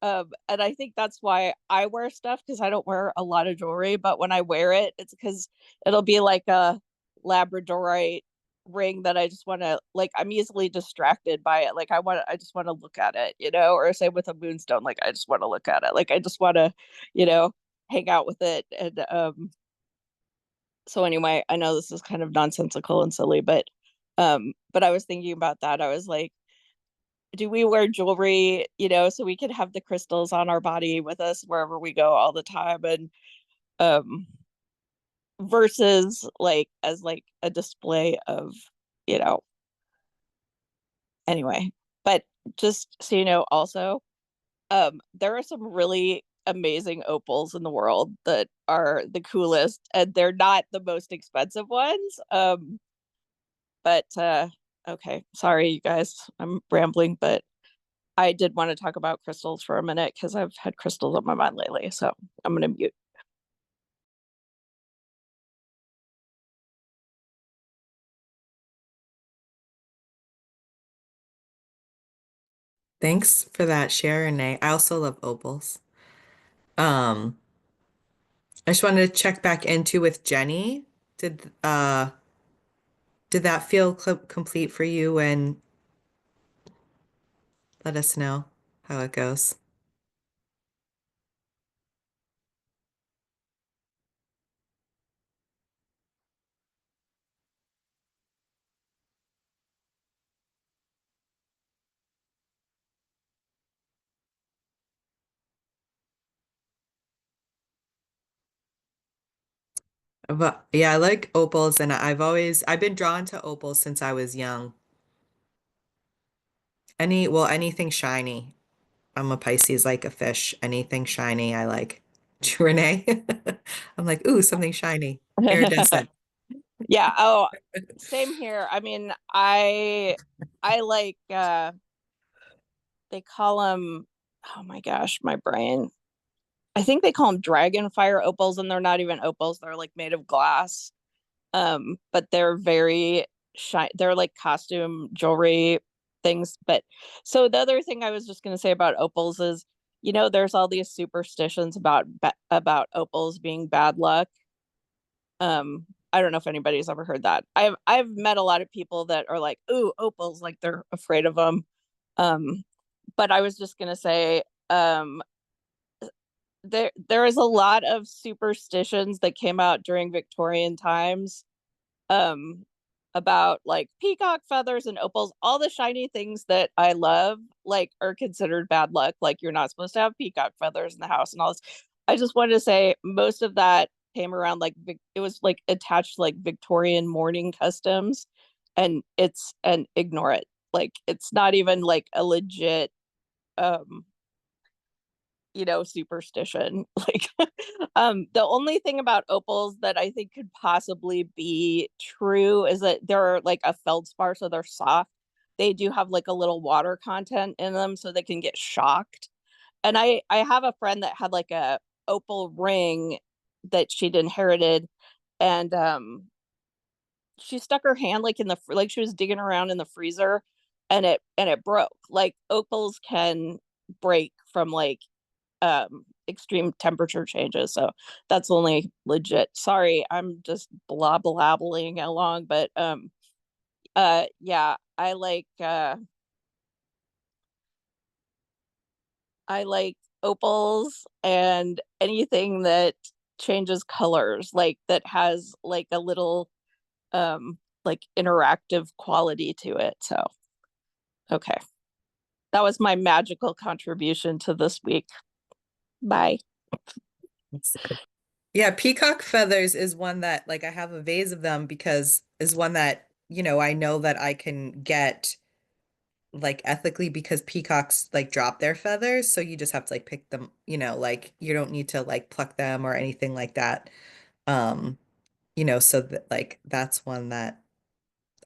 and I think that's why I wear stuff, because I don't wear a lot of jewelry, but when I wear it, it's because it'll be like a Labradorite ring that I just want to, like, I'm easily distracted by it. Like I just want to look at it, or say with a moonstone, like I just want to look at it. Like I just want to, you know, hang out with it. And so anyway, I know this is kind of nonsensical and silly, but I was thinking about that. I was like, do we wear jewelry, so we can have the crystals on our body with us wherever we go all the time, and um versus like as like a display of, you know, anyway. But just so you know, also, there are some really amazing opals in the world that are the coolest, and they're not the most expensive ones. But okay, sorry you guys, I'm rambling, but I did want to talk about crystals for a minute because I've had crystals on my mind lately. So I'm going to mute. thanks for that share, Renee. I also love opals. Um, I just wanted to check back into with Jenny. Did that feel complete for you? And let us know how it goes. But yeah, I like opals and I've been drawn to opals since I was young. Anything shiny. I'm a Pisces like a fish. Anything shiny I like. Renee. I'm like, ooh, something shiny. Iridescent. Yeah, oh, same here. I mean, I like they call them, oh my gosh, my brain. I think they call them dragonfire opals, and they're not even opals. They're like made of glass. But they're very shy. They're like costume jewelry things. But so the other thing I was just going to say about opals is, there's all these superstitions about opals being bad luck. I don't know if anybody's ever heard that. I've met a lot of people that are like, "Ooh, opals," like they're afraid of them. Um, but I was just gonna say, there is a lot of superstitions that came out during Victorian times, um, about like peacock feathers and opals. All the shiny things that I love, like, are considered bad luck. Like, you're not supposed to have peacock feathers in the house and all this. I just wanted to say most of that came around like it was like attached to like Victorian mourning customs, and ignore it. Like, it's not even like a legit um superstition. Like, the only thing about opals that I think could possibly be true is that they're like a feldspar, so they're soft. They do have like a little water content in them, so they can get shocked. And I have a friend that had like a opal ring that she'd inherited, and she stuck her hand like in like she was digging around in the freezer, and it broke. Like, opals can break from like extreme temperature changes, so that's only legit. Sorry, I'm just blah blabbling along, but yeah, I like opals and anything that changes colors, like that has like a little like interactive quality to it. So okay, that was my magical contribution to this week. Bye. That's good. Yeah, peacock feathers is one that like I have a vase of them because is one that, I know that I can get like ethically because peacocks like drop their feathers, so you just have to like pick them, like you don't need to like pluck them or anything like that. Um, so that like that's one that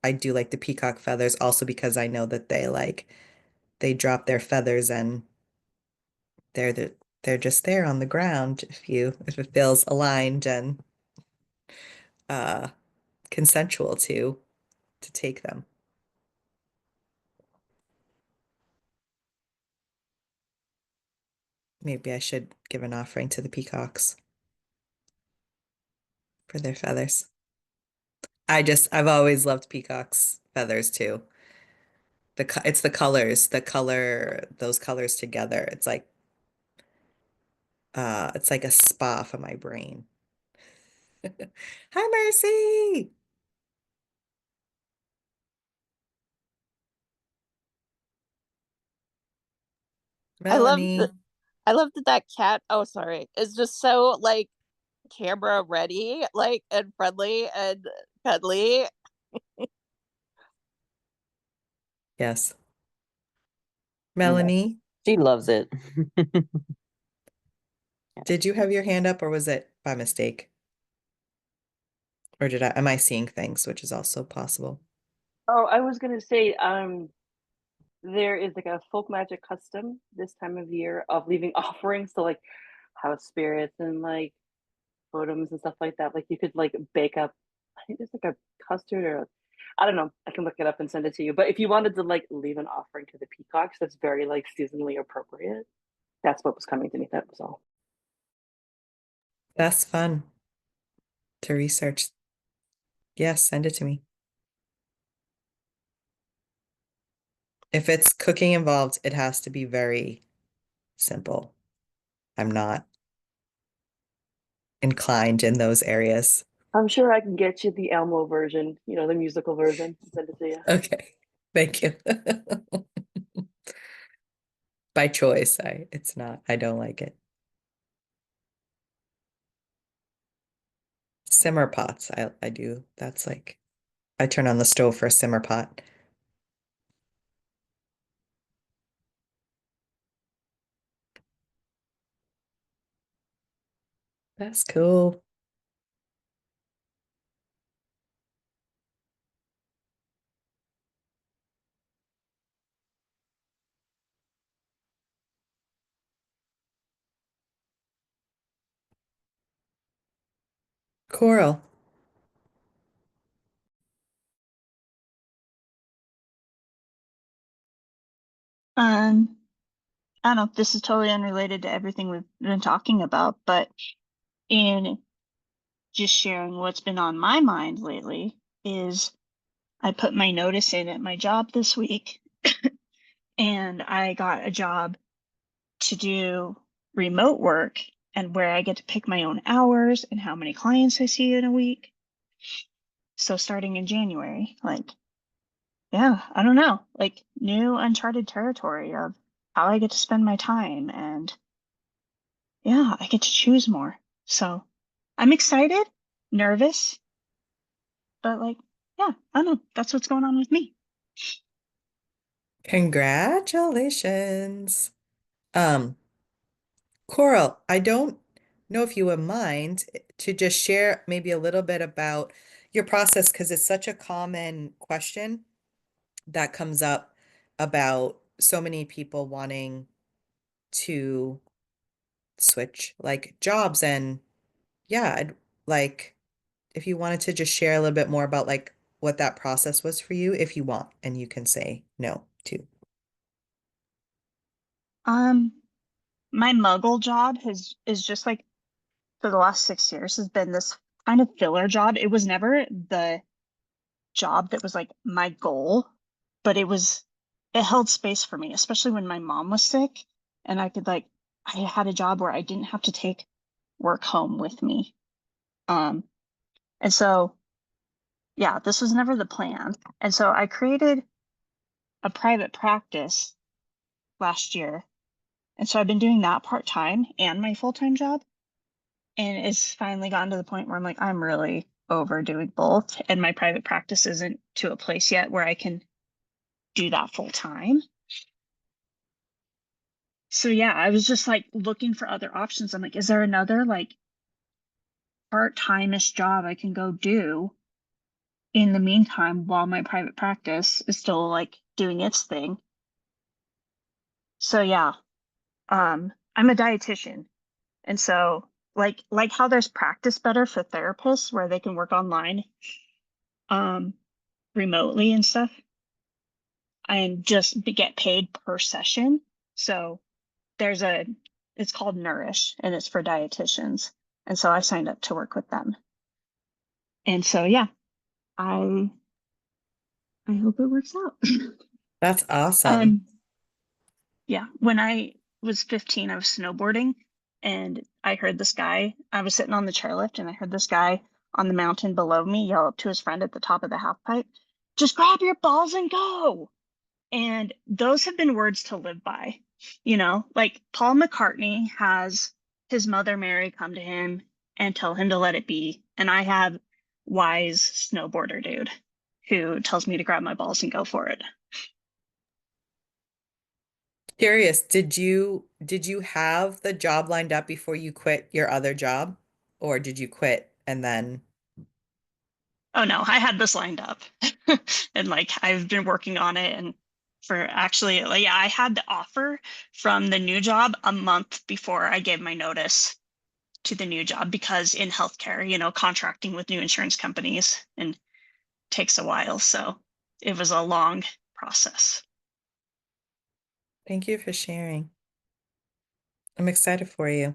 I do like the peacock feathers also because I know that they drop their feathers and they're the they're just there on the ground if it feels aligned and uh consensual to take them. Maybe I should give an offering to the peacocks for their feathers. I've always loved peacocks feathers too. It's those colors together. It's like a spa for my brain. Hi, Mercy. I love that. Melanie. I love that cat. Oh, sorry. Is just so like camera ready, like, and friendly and cuddly. Yes. Yeah, Melanie, she loves it. did you have your hand up or was it by mistake? Or am I seeing things, which is also possible? Oh, I was gonna say, there is like a folk magic custom this time of year of leaving offerings to like house spirits and like totems and stuff like that. Like you could like bake up, I think there's like a custard or I don't know. I can look it up and send it to you. But if you wanted to like leave an offering to the peacocks, that's very like seasonally appropriate. That's what was coming to me. That was all. That's fun to research. Yes, send it to me. If it's cooking involved, it has to be very simple. I'm not inclined in those areas. I'm sure I can get you the Elmo version, the musical version, and send it to you. Okay. Thank you. By choice, I don't like it. simmer pots. I do. That's like I turn on the stove for a simmer pot. That's cool. Coral. Um, I don't know, this is totally unrelated to everything we've been talking about, but in just sharing what's been on my mind lately is I put my notice in at my job this week and I got a job to do remote work and where I get to pick my own hours and how many clients I see in a week. So starting in January, like, yeah, I don't know, like new uncharted territory of how I get to spend my time and yeah, I get to choose more. So I'm excited, nervous, but like, yeah, I don't know. That's what's going on with me. Congratulations. Um, Coral, I don't know if you would mind to just share maybe a little bit about your process because it's such a common question that comes up about so many people wanting to switch like jobs and yeah, like if you wanted to just share a little bit more about like what that process was for you if you want and you can say no too. Um, my muggle job is just like for the last 6 years has been this kind of filler job. It was never the job that was like my goal, but it held space for me, especially when my mom was sick and I had a job where I didn't have to take work home with me. Um, and so yeah, this was never the plan. And so I created a private practice last year. And so I've been doing that part-time and my full-time job. And it's finally gotten to the point where I'm like, I'm really overdoing both. And my private practice isn't to a place yet where I can do that full time. So yeah, I was just like looking for other options. I'm like, is there another like part-time-ish job I can go do in the meantime while my private practice is still like doing its thing? So yeah, I'm a dietitian. And so like how there's practice better for therapists where they can work online um remotely and stuff and just get paid per session. So there's a it's called Nourish and it's for dietitians. And so I signed up to work with them. And so yeah, I I hope it works out. That's awesome. um yeah, when I was 15, I was snowboarding and I heard this guy, I was sitting on the chairlift and I heard this guy on the mountain below me yell up to his friend at the top of the half pipe, just grab your balls and go. And those have been words to live by. You know, like Paul McCartney has his mother Mary come to him and tell him to let it be. And I have wise snowboarder dude who tells me to grab my balls and go for it. Curious, did you have the job lined up before you quit your other job? Or did you quit and then Oh no, I had this lined up. And like I've been working on it and for actually like yeah, I had the offer from the new job a month before I gave my notice to the new job because in healthcare, you know, contracting with new insurance companies and takes a while. So it was a long process. thank you for sharing. I'm excited for you.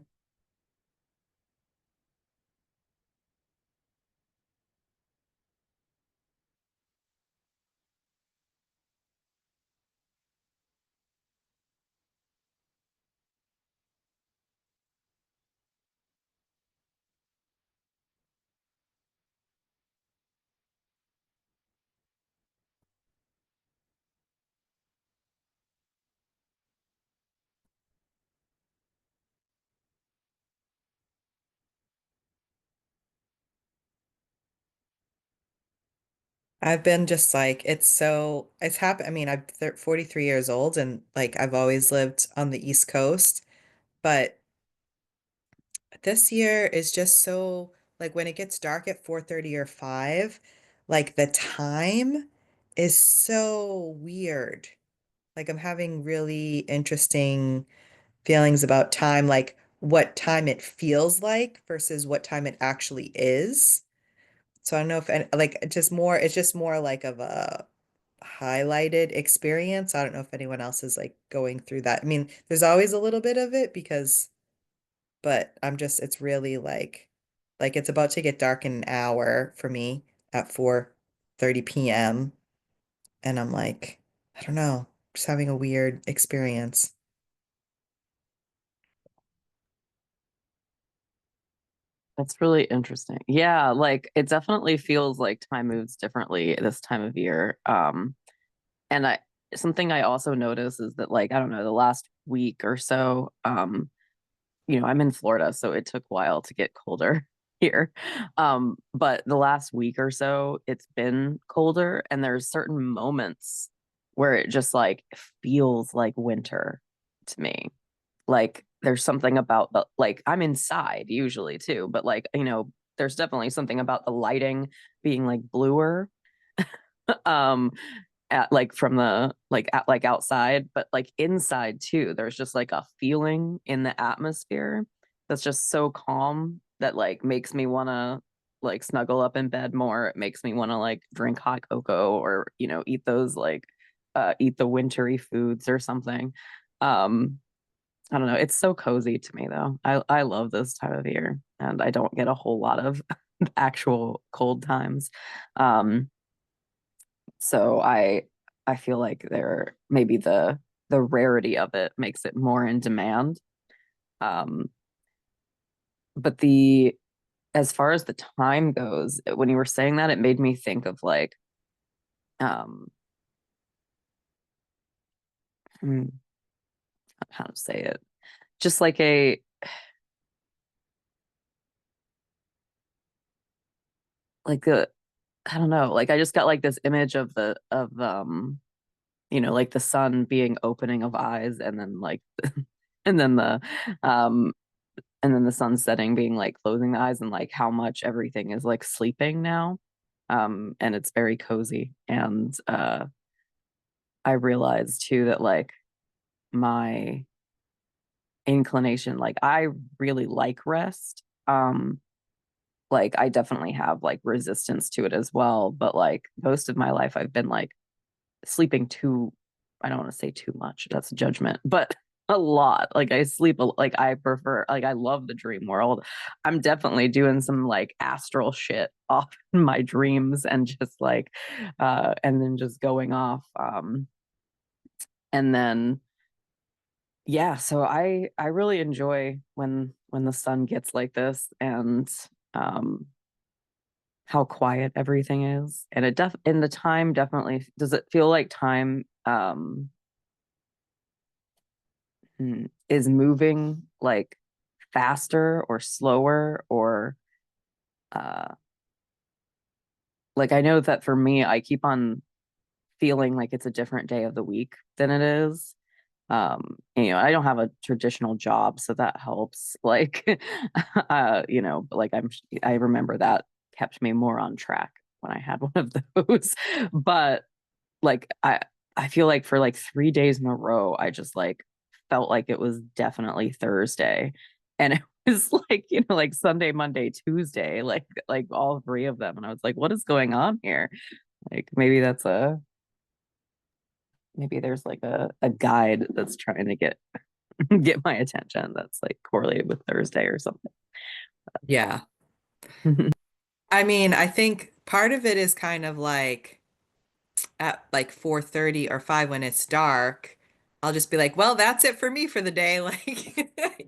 I've been just like, it's happened. I mean, 43 years old and like I've always lived on the East Coast, but this year is just so like when it gets dark at 4:30 or 5, like the time is so weird. Like I'm having really interesting feelings about time, like what time it feels like versus what time it actually is. So I don't know if like it's just more like of a highlighted experience. I don't know if anyone else is like going through that. I mean, there's always a little bit of it because but it's really like it's about to get dark in an hour for me at 4:30 p.m. and I'm like, I don't know, just having a weird experience. That's really interesting. Yeah, like it definitely feels like time moves differently this time of year. And I something I also notice is that like I don't know, the last week or so, I'm in Florida, so it took a while to get colder here. But the last week or so, it's been colder, and there's certain moments where it just like feels like winter to me. Like there's something about the like I'm inside usually too, but like, there's definitely something about the lighting being like bluer. um at like from the like at like outside, but like inside too. There's just like a feeling in the atmosphere that's just so calm that like makes me want to like snuggle up in bed more. It makes me want to like drink hot cocoa or eat those like eat the wintry foods or something. Um I don't know. It's so cozy to me though. I love this time of year and I don't get a whole lot of actual cold times. Um so I feel like there maybe the rarity of it makes it more in demand. Um, but the as far as the time goes, when you were saying that, it made me think of like um hmm, how to say it. Just like a like a I don't know, like I just got like this image of like the sun being opening of eyes and then like and then the um and then the sun setting being like closing the eyes and like how much everything is like sleeping now. And it's very cozy. And I realized too that like my inclination, like I really like rest. Like I definitely have like resistance to it as well. But like most of my life I've been like sleeping too, I don't want to say too much, that's a judgment, but a lot. Like I sleep like I prefer like I love the dream world. I'm definitely doing some like astral shit off in my dreams and just like and then just going off and then yeah, so I really enjoy when the sun gets like this and um how quiet everything is. And it def in the time definitely does it feel like time is moving like faster or slower or uh like I know that for me I keep on feeling like it's a different day of the week than it is. I don't have a traditional job, so that helps. Like but like I remember that kept me more on track when I had one of those. But like I feel like for like 3 days in a row, I just like felt like it was definitely Thursday. And it was like, like Sunday, Monday, Tuesday, like all three of them. And I was like, what is going on here? Like maybe there's like a guide that's trying to get my attention that's like correlated with Thursday or something. Yeah. I mean, I think part of it is kind of like at like 4:30 or 5 when it's dark, I'll just be like, well, that's it for me for the day. Like,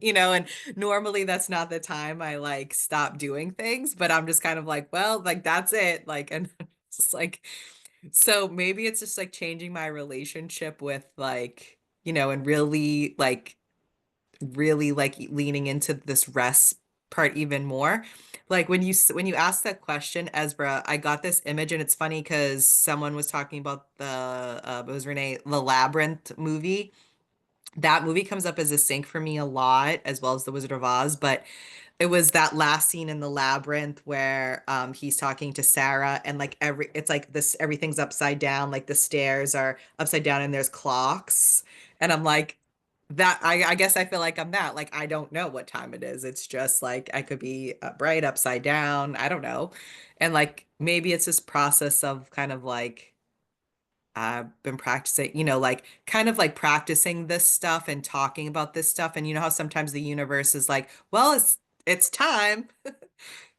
and normally that's not the time I like stop doing things, but I'm just kind of like, well, like that's it. Like, and it's just like, so maybe it's just like changing my relationship with and really like leaning into this rest part even more. Like when you asked that question, Ezra, I got this image, and it's funny because someone was talking about it was Renee, the Labyrinth movie. That movie comes up as a sync for me a lot, as well as The Wizard of Oz. But it was that last scene in the labyrinth where he's talking to Sarah, and like it's like this everything's upside down, like the stairs are upside down and there's clocks. And I'm like, that I guess I feel like I'm that. Like I don't know what time it is. It's just like I could be upright, upside down, I don't know. And like maybe it's this process of kind of like I've been practicing, like kind of like practicing this stuff and talking about this stuff. And you know how sometimes the universe is like, well, it's time.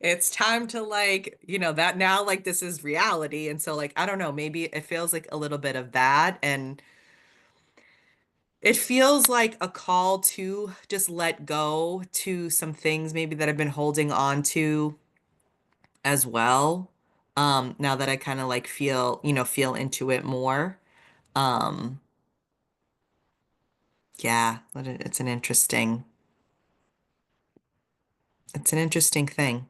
It's time to like, that now like this is reality. And so like, I don't know, maybe it feels like a little bit of that. And it feels like a call to just let go to some things maybe that I've been holding on to as well. Now that I kind of like feel into it more. Um, Yeah, it's an interesting thing.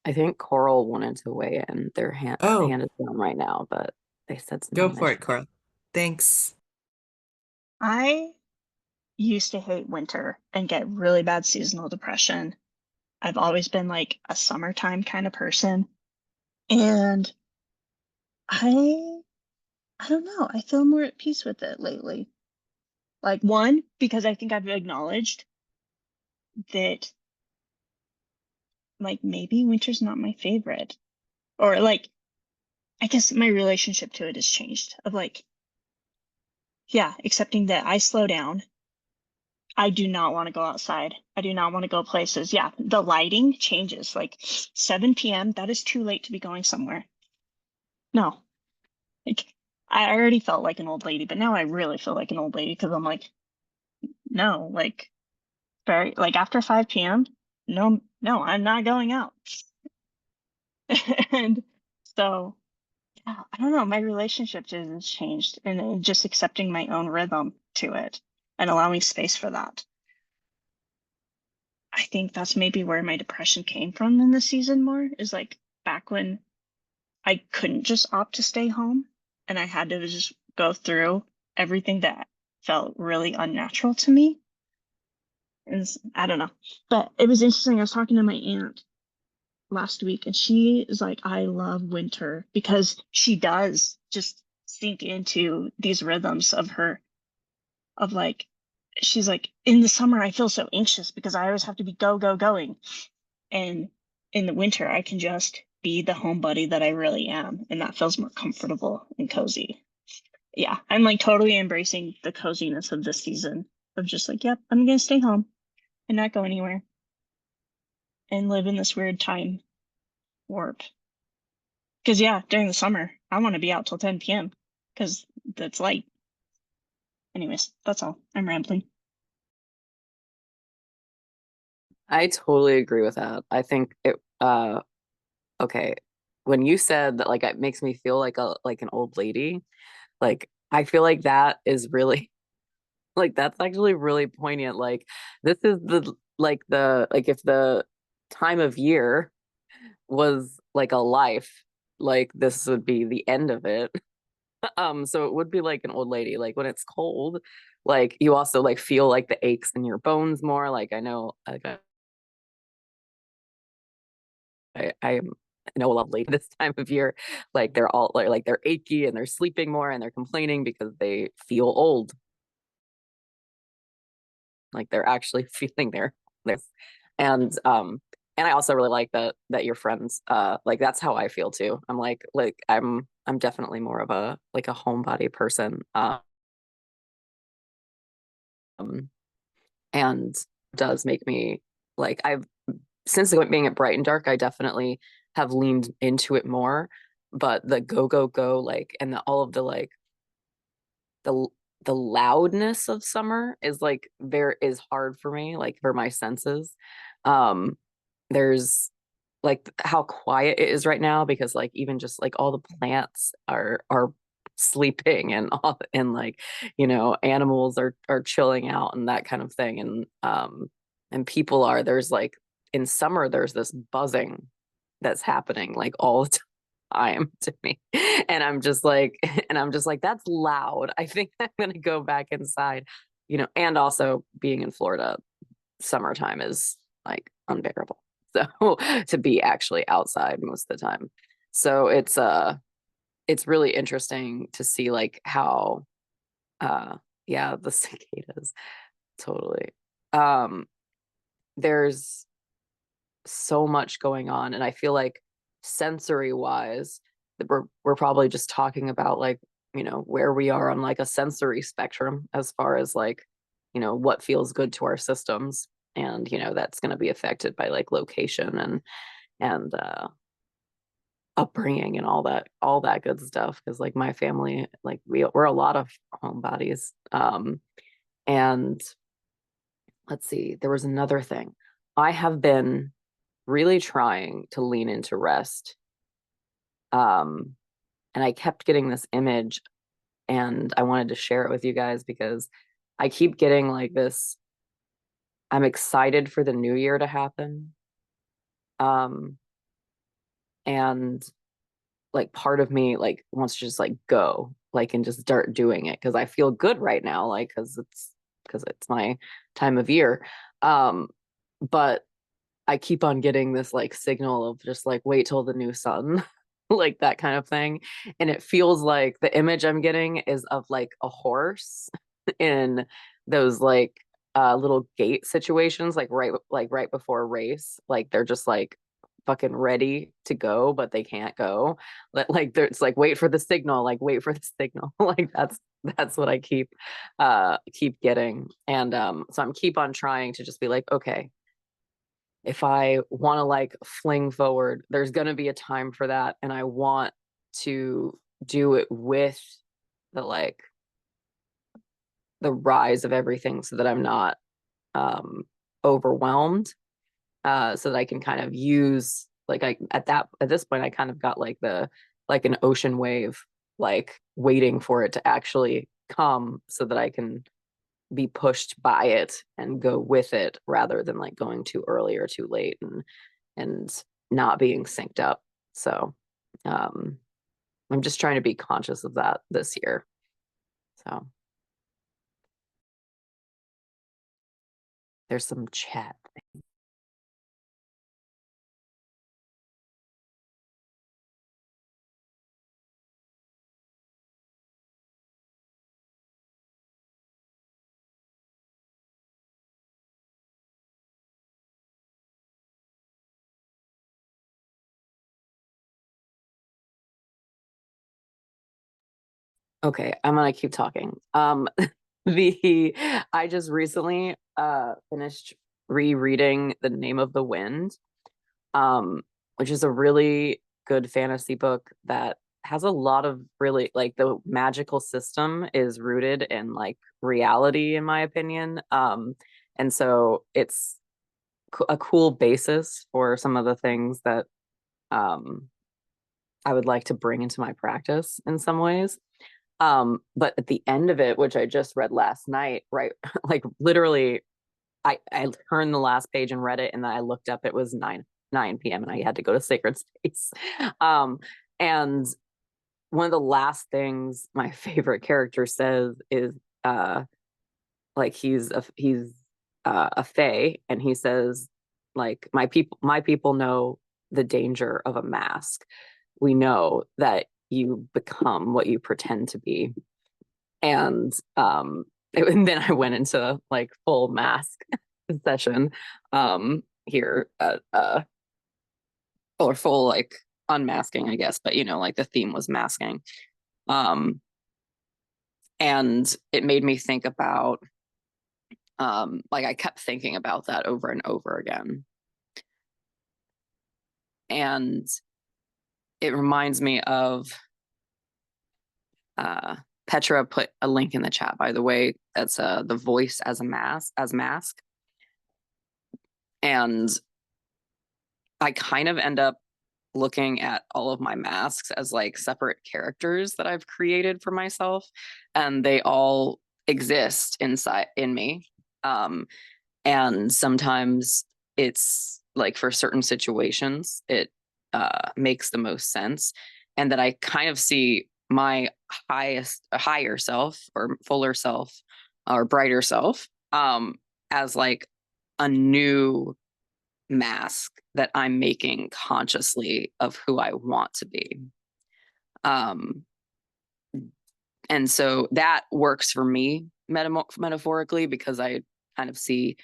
I think Coral wanted to weigh in. Their Oh, hand is down right now, but they said go something. for it, Cora. Thanks. I used to hate winter and get really bad seasonal depression. I've always been like a summertime kind of person. And I I don't know, I feel more at peace with it lately. Like one, because I think I've acknowledged that like maybe winter's not my favorite. Or like I guess my relationship to it has changed of like, yeah, accepting that I slow down. I do not want to go outside. I do not want to go places. Yeah, the lighting changes. Like 7 p.m., that is too late to be going somewhere. No. Like I already felt like an old lady, but now I really feel like an old lady because I'm like, no, like very like after 5 p.m., no, I'm not going out. And so yeah, I don't know, my relationship just has changed and just accepting my own rhythm to it and allowing space for that. I think that's maybe where my depression came from in the season more is like back when I couldn't just opt to stay home and I had to just go through everything that felt really unnatural to me. And I don't know. But it was interesting. I was talking to my aunt last week and she is like, I love winter because she does just sink into these rhythms of her, of like, she's like, in the summer, I feel so anxious because I always have to be going. And in the winter, I can just be the homebody that I really am. And that feels more comfortable and cozy. Yeah, I'm like totally embracing the coziness of this season of just like, yep, I'm going to stay home and not go anywhere and live in this weird time warp. Because, yeah, during the summer, I want to be out till 10 p.m. because that's light. Anyways, that's all. I'm rambling. I totally agree with that. I think it okay. When you said that like it makes me feel like an old lady, like I feel like that is really like that's actually really poignant. Like this is the if the time of year was like a life, like this would be the end of it. So it would be like an old lady. Like when it's cold, like you also like feel like the aches in your bones more. Like I know I know a lot of ladies this time of year, like they're all like they're achy and they're sleeping more and they're complaining because they feel old. Like they're actually feeling this. And and I also really like that your friends like that's how I feel too. I'm like I'm definitely more of a like a homebody person. And does make me like I've since being at Bright and Dark, I definitely have leaned into it more. But the go like and all of the like the the loudness of summer is like there is hard for me, like for my senses. Um, there's like how quiet it is right now because like even just like all the plants are sleeping and all, and like, you know, animals are chilling out and that kind of thing. And people are, there's like, in summer, there's this buzzing that's happening like all the time to me. And I'm just like, that's loud. I think I'm gonna go back inside, you know, and also being in Florida, summertime is like unbearable. So to be actually outside most of the time. So it's really interesting to see like how yeah, the cicadas, totally. There's so much going on, and I feel like sensory wise that we're probably just talking about like, you know, where we are on like a sensory spectrum as far as like, you know, what feels good to our systems. And you know, that's going to be affected by like location and upbringing and all that good stuff, because like my family, like we're a lot of homebodies. And let's see, there was another thing. I have been really trying to lean into rest. And I kept getting this image, and I wanted to share it with you guys because I keep getting like this, I'm excited for the new year to happen. And like part of me like wants to just like go like and just start doing it because I feel good right now, like because it's my time of year. But I keep on getting this like signal of just like wait till the new sun, like that kind of thing. And it feels like the image I'm getting is of like a horse in those like little gate situations, like right before a race. Like they're just like fucking ready to go, but they can't go. Like there's like wait for the signal, like wait for the signal. Like that's what I keep getting. And so I'm keep on trying to just be like, okay, if I want to like fling forward, there's going to be a time for that. And I want to do it with the like the rise of everything so that I'm not overwhelmed. So that I can kind of use like at this point I kind of got like like an ocean wave, like waiting for it to actually come so that I can be pushed by it and go with it rather than like going too early or too late and not being synced up. So I'm just trying to be conscious of that this year. So there's some chat. Okay, I'm gonna keep talking. I just recently finished rereading The Name of the Wind, which is a really good fantasy book that has a lot of really like the magical system is rooted in like reality, in my opinion. And so it's a cool basis for some of the things that I would like to bring into my practice in some ways. But at the end of it, which I just read last night, right, like literally I turned the last page and read it, and then I looked up, it was 9 p.m. and I had to go to sacred space. And one of the last things my favorite character says is like he's a fae, and he says like my people know the danger of a mask. We know that you become what you pretend to be. And and then I went into like full mask session here at or full like unmasking, I guess, but you know, like the theme was masking. And it made me think about like I kept thinking about that over and over again. And it reminds me of Petra put a link in the chat, by the way. That's The Voice as Mask. And I kind of end up looking at all of my masks as like separate characters that I've created for myself, and they all exist inside in me. And sometimes it's like for certain situations, it makes the most sense. And that I kind of see my higher self or fuller self or brighter self as like a new mask that I'm making consciously of who I want to be. Um, and so that works for me metaphorically, because I kind of see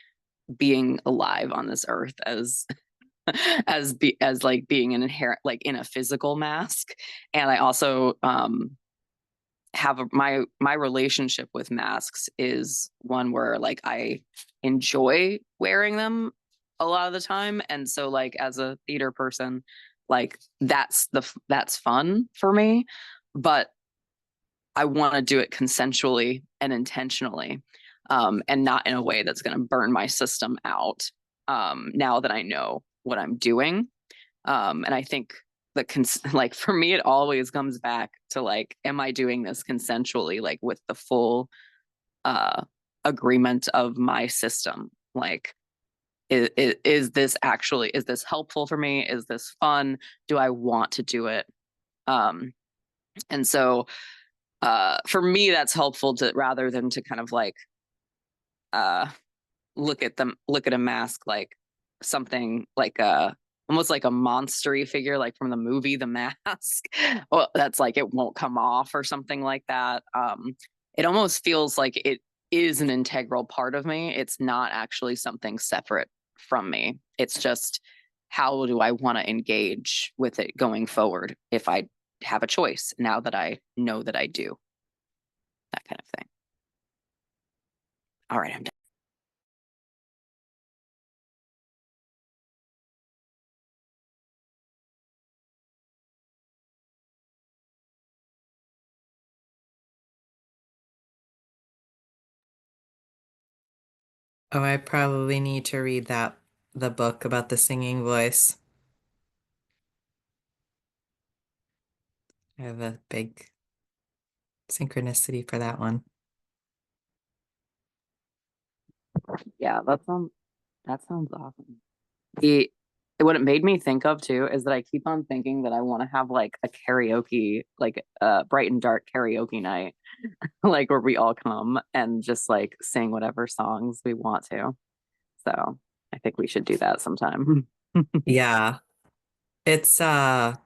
being alive on this earth as as like being an inherent, like in a physical mask. And I also have my relationship with masks is one where like I enjoy wearing them a lot of the time, and so like as a theater person, like that's fun for me, but I want to do it consensually and intentionally, and not in a way that's going to burn my system out, now that I know what I'm doing. And I think like for me, it always comes back to like, am I doing this consensually, like with the full agreement of my system? Like, is this actually, is this helpful for me? Is this fun? Do I want to do it? And so for me, that's helpful to, rather than to kind of like look at a mask like something like a almost like a monstery figure, like from the movie The Mask. Well, that's like it won't come off or something like that. It almost feels like it is an integral part of me. It's not actually something separate from me. It's just, how do I want to engage with it going forward if I have a choice now that I know that I do? That kind of thing. All right, I'm done. Oh, I probably need to read the book about the singing voice. I have a big synchronicity for that one. Yeah, that sounds awesome. What it made me think of too is that I keep on thinking that I want to have like a karaoke, like a bright and dark karaoke night, like where we all come and just like sing whatever songs we want to. So I think we should do that sometime. Yeah. It's the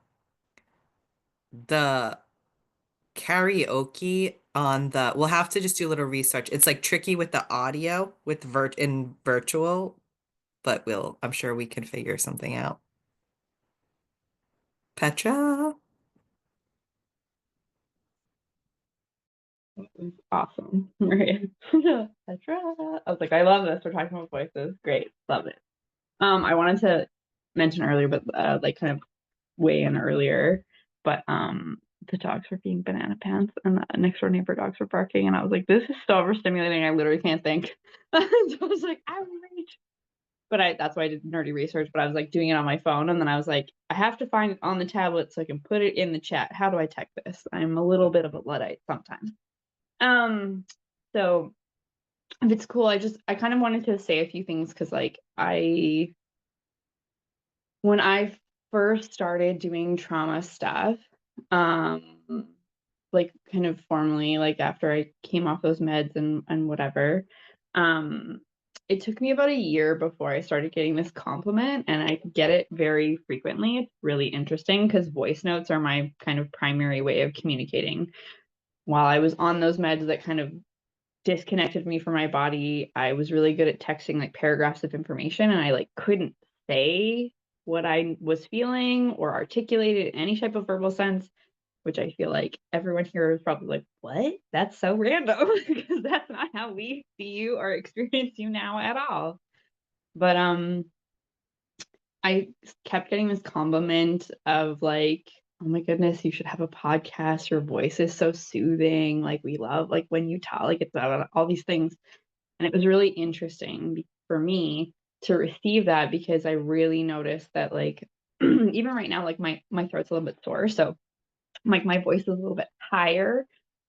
karaoke on the we'll have to just do a little research. It's like tricky with the audio with virtual, but I'm sure we can figure something out. Petra? Awesome. Right. Petra. I was like, I love this. We're talking about voices. Great. Love it. I wanted to mention earlier, but like kind of way in earlier, but the dogs were being banana pants and the next door neighbor dogs were barking, and I was like, this is so overstimulating. I literally can't think. So I was like, outrage. But that's why I did nerdy research, but I was like doing it on my phone, and then I was like, I have to find it on the tablet so I can put it in the chat. How do I tech this? I'm a little bit of a Luddite sometimes. So if it's cool, I kind of wanted to say a few things because like when I first started doing trauma stuff, like kind of formally, like after I came off those meds and whatever, it took me about a year before I started getting this compliment, and I get it very frequently. It's really interesting because voice notes are my kind of primary way of communicating. While I was on those meds that kind of disconnected me from my body, I was really good at texting like paragraphs of information, and I like couldn't say what I was feeling or articulate it in any type of verbal sense, which I feel like everyone here is probably like, what? That's so random because that's not how we see you or experience you now at all. But I kept getting this compliment of like, oh my goodness, you should have a podcast. Your voice is so soothing. Like we love like when you talk, like it's all these things. And it was really interesting for me to receive that because I really noticed that like even right now, like my throat's a little bit sore, so like my voice is a little bit higher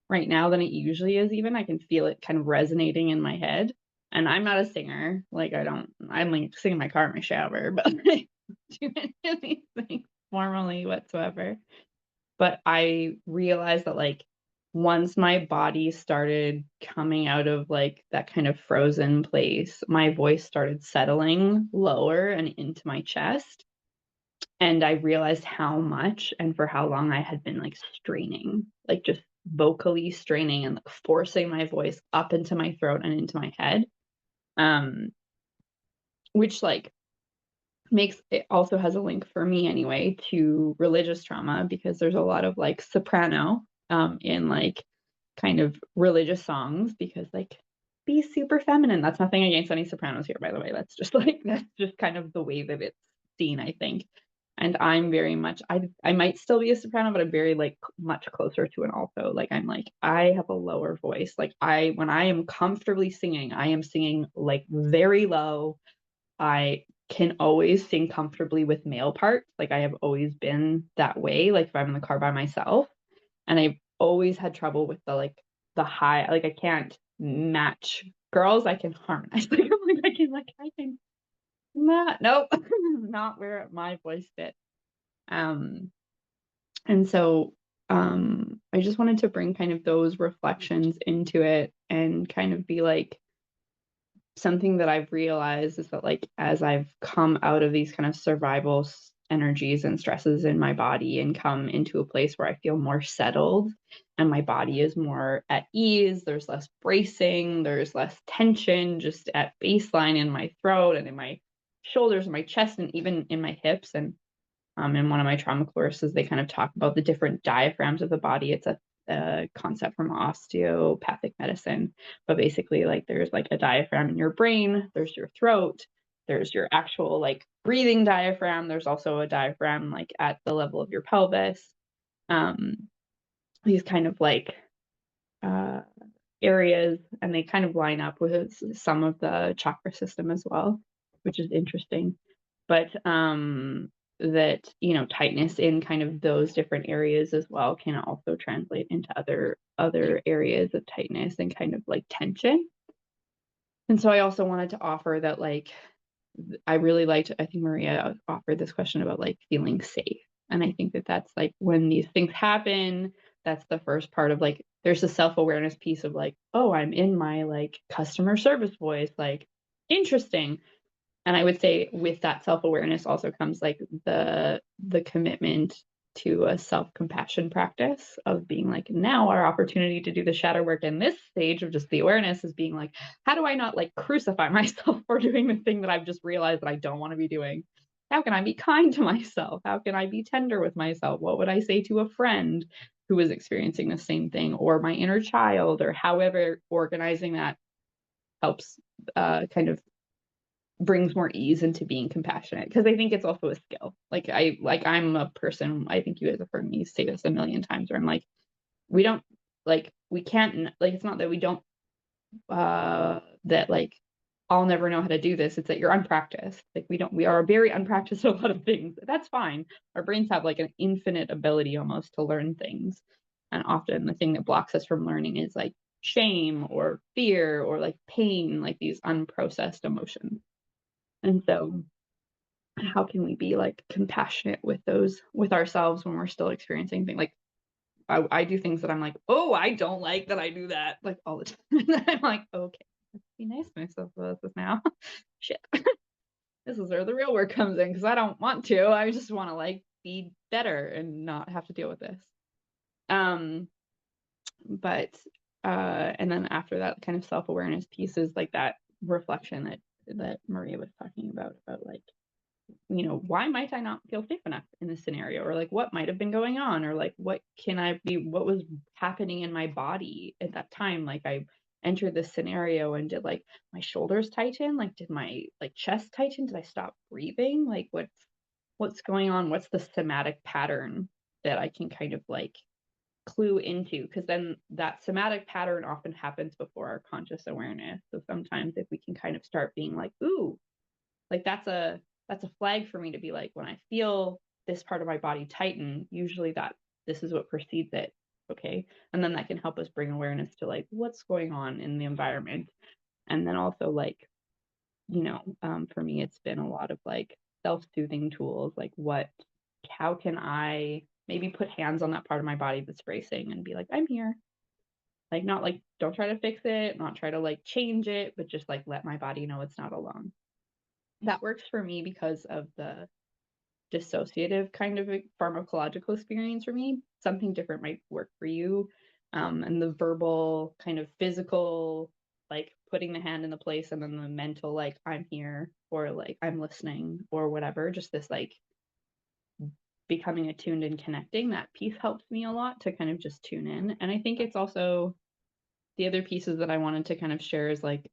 right now than it usually is. Even I can feel it kind of resonating in my head. And I'm not a singer. Like I'm like sing in my car in my shower, but I don't do any of these things formally whatsoever. But I realized that like once my body started coming out of like that kind of frozen place, my voice started settling lower and into my chest. And I realized how much and for how long I had been like straining, like just vocally straining and like, forcing my voice up into my throat and into my head. Um, which like makes it also has a link for me anyway to religious trauma, because there's a lot of like soprano in like kind of religious songs, because like be super feminine. That's nothing against any sopranos here, by the way. That's just kind of the way that it's seen, I think. And I'm very much I might still be a soprano, but I'm very like much closer to an alto. Like I'm like I have a lower voice. Like when I am comfortably singing, I am singing like very low. I can always sing comfortably with male parts. Like I have always been that way. Like if I'm in the car by myself, and I've always had trouble with the high. Like I can't match girls. I can harmonize. I can not. Nope, not where my voice fits. Um, and so I just wanted to bring kind of those reflections into it and kind of be like, something that I've realized is that like as I've come out of these kind of survival energies and stresses in my body and come into a place where I feel more settled and my body is more at ease, there's less bracing, there's less tension just at baseline in my throat and in my shoulders and my chest and even in my hips. And in one of my trauma courses, they kind of talk about the different diaphragms of the body. It's a concept from osteopathic medicine, but basically like there's like a diaphragm in your brain, there's your throat, there's your actual like breathing diaphragm, there's also a diaphragm like at the level of your pelvis. These kind of like uh, areas, and they kind of line up with some of the chakra system as well, which is interesting. But that tightness in kind of those different areas as well can also translate into other areas of tightness and kind of like tension. And so I also wanted to offer that like I really liked, I think Maria offered this question about like feeling safe. And I think that that's like when these things happen, that's the first part of like, there's a self-awareness piece of like, oh, I'm in my like customer service voice, like interesting. And I would say with that self-awareness also comes like the commitment to a self-compassion practice of being like, now our opportunity to do the shadow work in this stage of just the awareness is being like, how do I not like crucify myself for doing the thing that I've just realized that I don't want to be doing? How can I be kind to myself? How can I be tender with myself? What would I say to a friend who is experiencing the same thing, or my inner child, or however organizing that helps kind of brings more ease into being compassionate, because I think it's also a skill. I'm a person, I think you guys have heard me say this a million times, where I'm like, we don't we can't it's not that we don't that like I'll never know how to do this. It's that you're unpracticed. Like we are very unpracticed at a lot of things. That's fine. Our brains have like an infinite ability almost to learn things. And often the thing that blocks us from learning is like shame or fear or like pain, like these unprocessed emotions. And so how can we be like compassionate with ourselves when we're still experiencing things like I do things that I'm like, oh, I don't like that I do that like all the time. And I'm like, okay, let's be nice to myself about this now. Shit. This is where the real work comes in, because I don't want to. I just want to like be better and not have to deal with this. But and then after that kind of self-awareness piece is like that reflection that Maria was talking about like, why might I not feel safe enough in this scenario? Or like, what might have been going on? Or like, what was happening in my body at that time? Like I entered this scenario and did like my shoulders tighten? Like did my like chest tighten? Did I stop breathing? Like what's going on? What's the somatic pattern that I can kind of like clue into? Because then that somatic pattern often happens before our conscious awareness. So sometimes if we can kind of start being like, ooh, like that's a that's a flag for me to be like, when I feel this part of my body tighten, usually this is what precedes it. Okay. And then that can help us bring awareness to like what's going on in the environment. And then also like, for me, it's been a lot of like self-soothing tools, like how can I maybe put hands on that part of my body that's bracing and be like, I'm here. Like, not like, don't try to fix it, not try to like change it, but just like let my body know it's not alone. That works for me because of the dissociative kind of pharmacological experience for me. Something different might work for you. And the verbal kind of physical, like putting the hand in the place, and then the mental, like I'm here, or like I'm listening, or whatever, just this like becoming attuned and connecting, that piece helps me a lot to kind of just tune in. And I think it's also the other pieces that I wanted to kind of share is like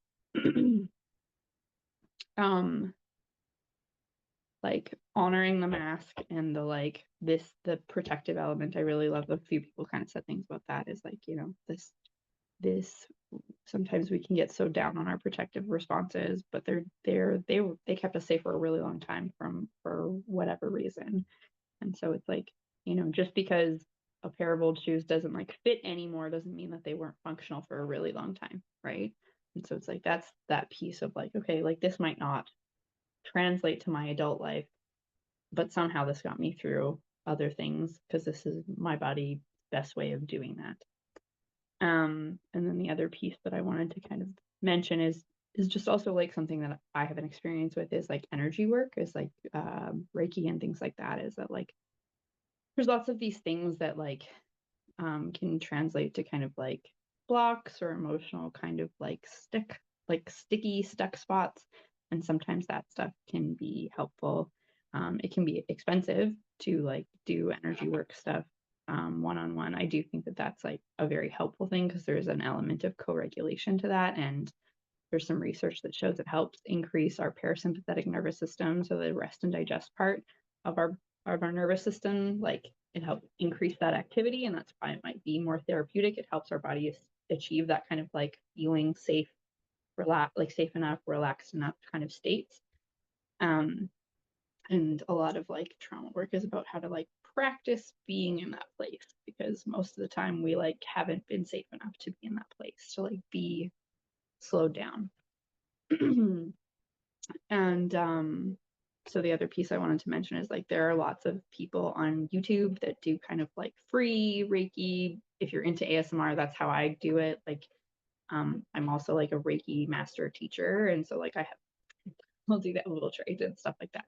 like honoring the mask and the protective element. I really love, a few people kind of said things about that, is like, this sometimes we can get so down on our protective responses, but they kept us safe for a really long time for whatever reason. And so it's like, just because a pair of old shoes doesn't like fit anymore doesn't mean that they weren't functional for a really long time, right? And so it's like, that's that piece of like, okay, like this might not translate to my adult life, but somehow this got me through other things because this is my body's best way of doing that. And then the other piece that I wanted to kind of mention is just also like something that I have an experience with is like energy work, is like Reiki and things like that, is that like there's lots of these things that like can translate to kind of like blocks or emotional kind of like sticky stuck spots. And sometimes that stuff can be helpful. It can be expensive to like do energy work stuff one-on-one. I do think that that's like a very helpful thing because there's an element of co-regulation to that. And there's some research that shows it helps increase our parasympathetic nervous system. So the rest and digest part of our nervous system, like it helps increase that activity. And that's why it might be more therapeutic. It helps our body achieve that kind of like feeling safe, safe enough, relaxed enough kind of states. And a lot of like trauma work is about how to like practice being in that place, because most of the time we like haven't been safe enough to be in that place to like be slowed down. And so the other piece I wanted to mention is like there are lots of people on YouTube that do kind of like free Reiki. If you're into ASMR, that's how I do it. Like I'm also like a Reiki master teacher, and so like we'll do that little trade and stuff like that.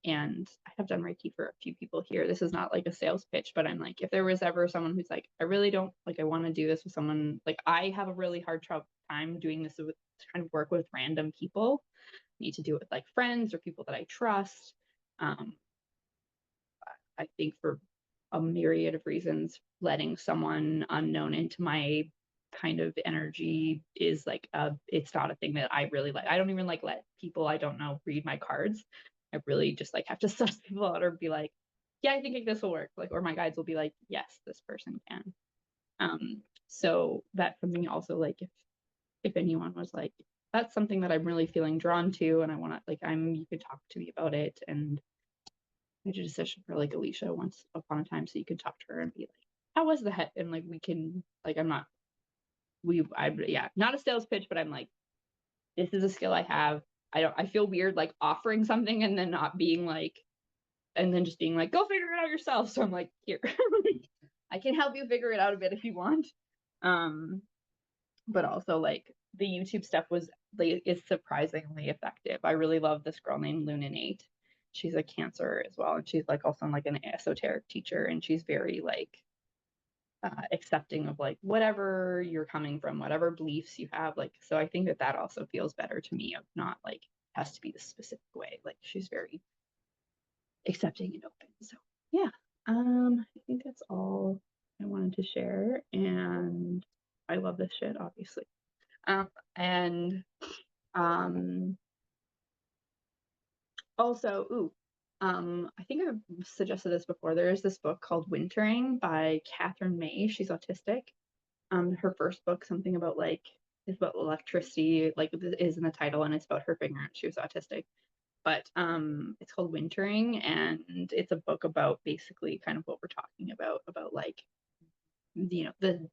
And I have done Reiki for a few people here. This is not like a sales pitch, but I'm like, if there was ever someone who's like, I really don't like, I want to do this with someone, like I have a really hard time doing this with kind of work with random people. I need to do it with like friends or people that I trust. I think for a myriad of reasons, letting someone unknown into my kind of energy is like it's not a thing that I really like. I don't even like let people I don't know read my cards. I really just like have to suss people out or be like, yeah, I think this will work. Like, or my guides will be like, yes, this person can. So that's something also like if anyone was like, that's something that I'm really feeling drawn to and I want to like you could talk to me about it. And I did a session for like Alicia once upon a time, so you could talk to her and be like, how was that? And like we can like not a sales pitch, but I'm like, this is a skill I have. I feel weird like offering something and then not being like, and then just being like, go figure it out yourself. So I'm like, here, I can help you figure it out a bit if you want. But also like the YouTube stuff is surprisingly effective. I really love this girl named Lunanate. She's a Cancer as well, and she's like also like an esoteric teacher, and she's very like accepting of like whatever you're coming from, whatever beliefs you have. Like, so I think that also feels better to me of not like has to be the specific way. Like she's very accepting and open. So yeah, I think that's all I wanted to share, and I love this shit, obviously. And also, I think I've suggested this before. There is this book called Wintering by Catherine May. She's autistic. Her first book, something about like, is about electricity, like is in the title, and it's about her figuring out she was autistic. but it's called Wintering, and it's a book about basically kind of what we're talking about like, you know, the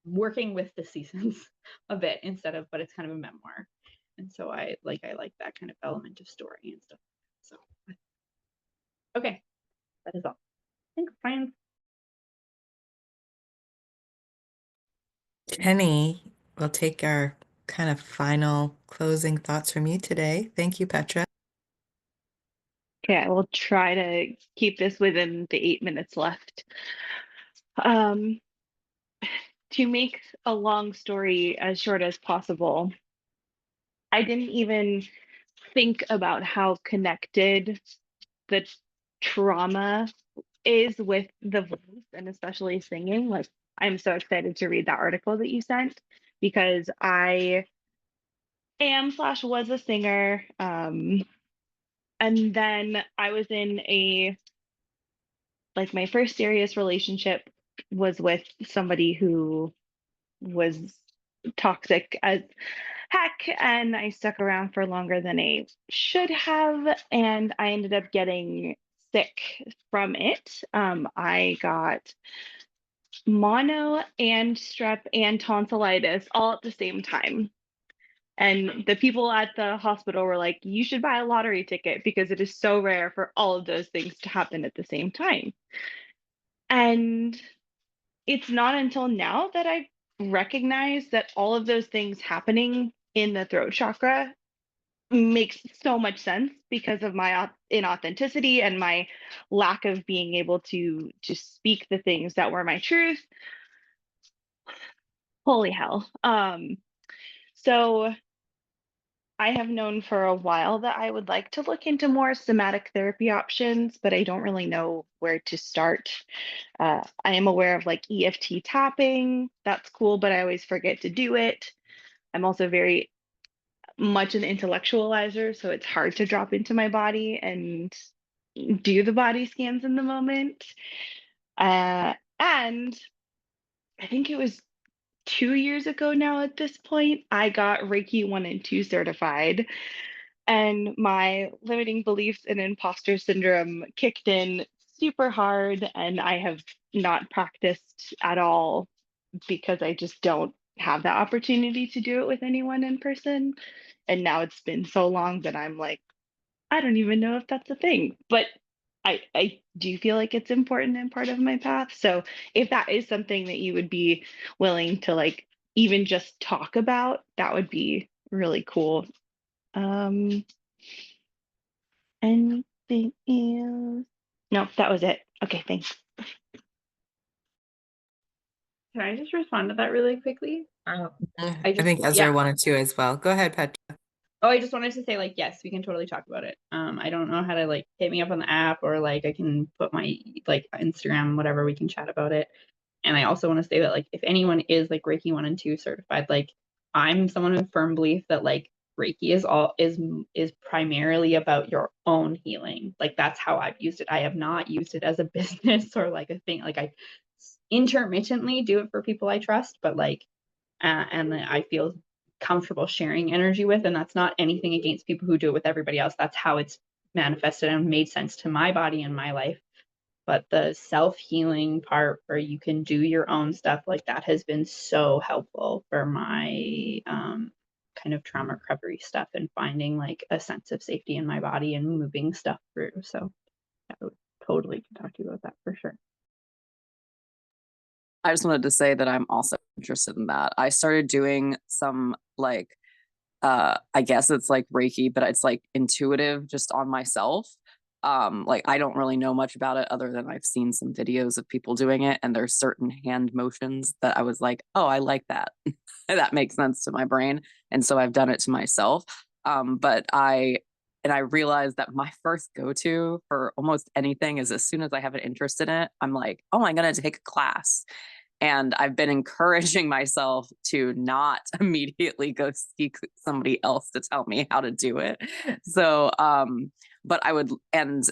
working with the seasons a bit instead of, but it's kind of a memoir. And so I like that kind of element of story and stuff. So okay, that is all. Thanks, Brian. Jenny, we'll take our kind of final closing thoughts from you today. Thank you, Petra. Okay, I will try to keep this within the 8 minutes left. To make a long story as short as possible, I didn't even think about how connected the trauma is with the voice and especially singing. Like, I'm so excited to read that article that you sent because I am slash was a singer. And then I was in a, like, my first serious relationship was with somebody who was toxic as heck, and I stuck around for longer than I should have, and I ended up getting sick from it. I got mono and strep and tonsillitis all at the same time. And the people at the hospital were like, you should buy a lottery ticket because it is so rare for all of those things to happen at the same time. And it's not until now that I recognize that all of those things happening in the throat chakra makes so much sense because of my inauthenticity and my lack of being able to speak the things that were my truth. Holy hell. So I have known for a while that I would like to look into more somatic therapy options, but I don't really know where to start. I am aware of like EFT tapping. That's cool, but I always forget to do it. I'm also very much an intellectualizer, so it's hard to drop into my body and do the body scans in the moment. And I think it was 2 years ago now at this point, I got Reiki 1 and 2 certified. And my limiting beliefs and imposter syndrome kicked in super hard, and I have not practiced at all because I just don't have the opportunity to do it with anyone in person. And now it's been so long that I'm like, I don't even know if that's a thing. But I do feel like it's important and part of my path. So if that is something that you would be willing to like even just talk about, that would be really cool. Anything else? No, that was it. Okay, thanks. Can I just respond to that really quickly? I think Ezra wanted to as well. Go ahead, Petra. Oh, I just wanted to say, like, yes, we can totally talk about it. I don't know how to like hit me up on the app, or like I can put my like Instagram, whatever, we can chat about it. And I also want to say that like if anyone is like Reiki 1 and 2 certified, like I'm someone of firm belief that like Reiki is primarily about your own healing. Like that's how I've used it. I have not used it as a business or like a thing. Like I intermittently do it for people I trust, but like and I feel comfortable sharing energy with, and that's not anything against people who do it with everybody else. That's how it's manifested and made sense to my body and my life. But the self-healing part where you can do your own stuff, like that has been so helpful for my kind of trauma recovery stuff and finding like a sense of safety in my body and moving stuff through. So I would totally can talk to you about that for sure. I just wanted to say that I'm also interested in that. I started doing some like I guess it's like Reiki, but it's like intuitive just on myself. Like I don't really know much about it other than I've seen some videos of people doing it, and there's certain hand motions that I was like, oh, I like that. That makes sense to my brain. And so I've done it to myself. But I realized that my first go-to for almost anything is as soon as I have an interest in it, I'm like, oh, I'm gonna take a class. And I've been encouraging myself to not immediately go seek somebody else to tell me how to do it. So, but I would, and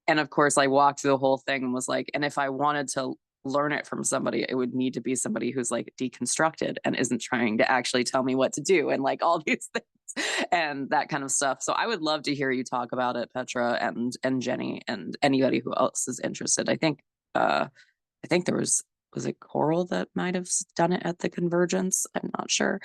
of course I walked through the whole thing and was like, and if I wanted to learn it from somebody, it would need to be somebody who's like deconstructed and isn't trying to actually tell me what to do and like all these things. and that kind of stuff. So I would love to hear you talk about it, Petra and Jenny, and anybody who else is interested. I think there was it Coral that might have done it at the Convergence? I'm not sure.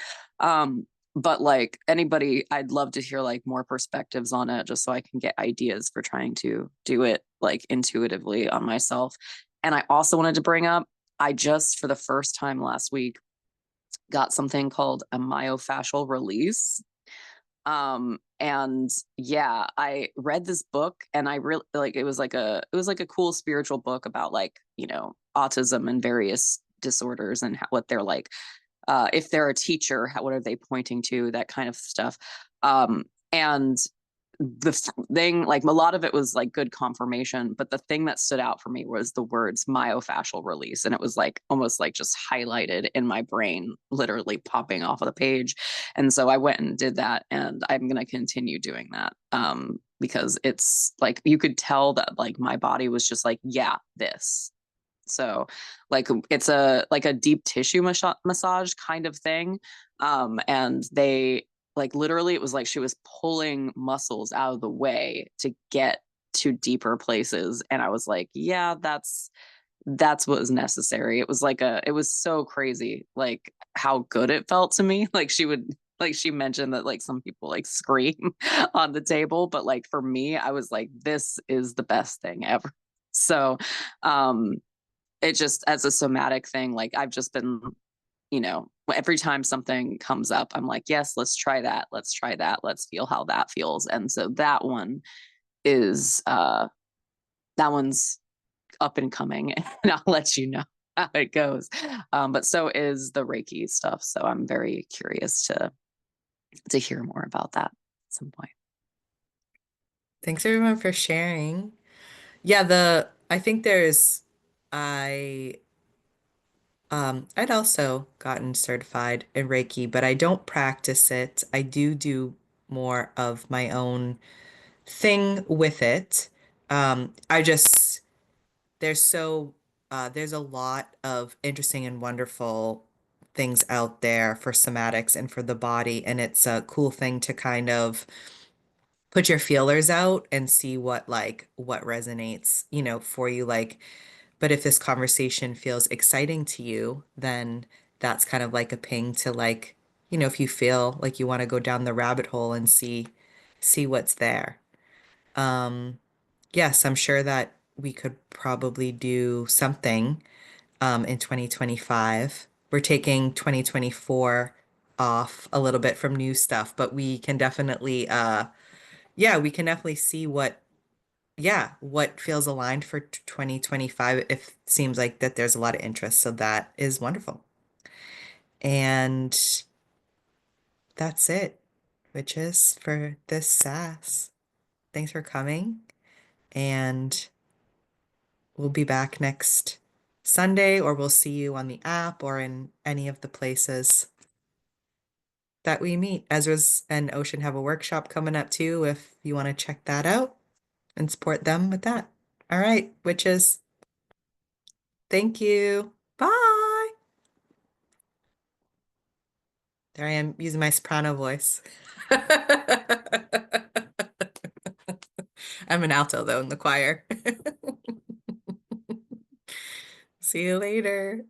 But like anybody, I'd love to hear like more perspectives on it, just so I can get ideas for trying to do it like intuitively on myself. And I also wanted to bring up, I just for the first time last week got something called a myofascial release. And yeah, I read this book and I really like it was like a cool spiritual book about like, you know, autism and various disorders and what they're like, if they're a teacher, what are they pointing to, that kind of stuff. And the thing, like a lot of it was like good confirmation, but the thing that stood out for me was the words myofascial release. And it was like almost like just highlighted in my brain, literally popping off of the page. And so I went and did that, and I'm going to continue doing that. Because it's like you could tell that like my body was just like, yeah, this. So like it's a like a deep tissue massage kind of thing. And they like literally it was like she was pulling muscles out of the way to get to deeper places. And I was like, yeah, that's what was necessary. It was like it was so crazy, like how good it felt to me. Like she mentioned that like some people like scream on the table, but like for me, I was like, this is the best thing ever. So um it just as a somatic thing, like I've just been, you know, every time something comes up, I'm like, yes, let's try that. Let's try that. Let's feel how that feels. And so that one is that one's up and coming, and I'll let you know how it goes. But so is the Reiki stuff. So I'm very curious to hear more about that at some point. Thanks everyone for sharing. Yeah, I think there's I I'd also gotten certified in Reiki, but I don't practice it. I do more of my own thing with it. I just there's so there's a lot of interesting and wonderful things out there for somatics and for the body, and it's a cool thing to kind of put your feelers out and see what resonates, you know, for you. Like, but if this conversation feels exciting to you, then that's kind of like a ping to like, you know, if you feel like you want to go down the rabbit hole and see what's there. Um, yes, I'm sure that we could probably do something in 2025. We're taking 2024 off a little bit from new stuff, but we can definitely yeah, we can definitely see what feels aligned for 2025. If it seems like that there's a lot of interest, so that is wonderful. And that's it, which is for this SASS. Thanks for coming, and we'll be back next Sunday, or we'll see you on the app or in any of the places that we meet. Ezra's and Ocean have a workshop coming up too, if you want to check that out and support them with that. All right, witches. Thank you. Bye. There I am using my soprano voice. I'm an alto though in the choir. See you later.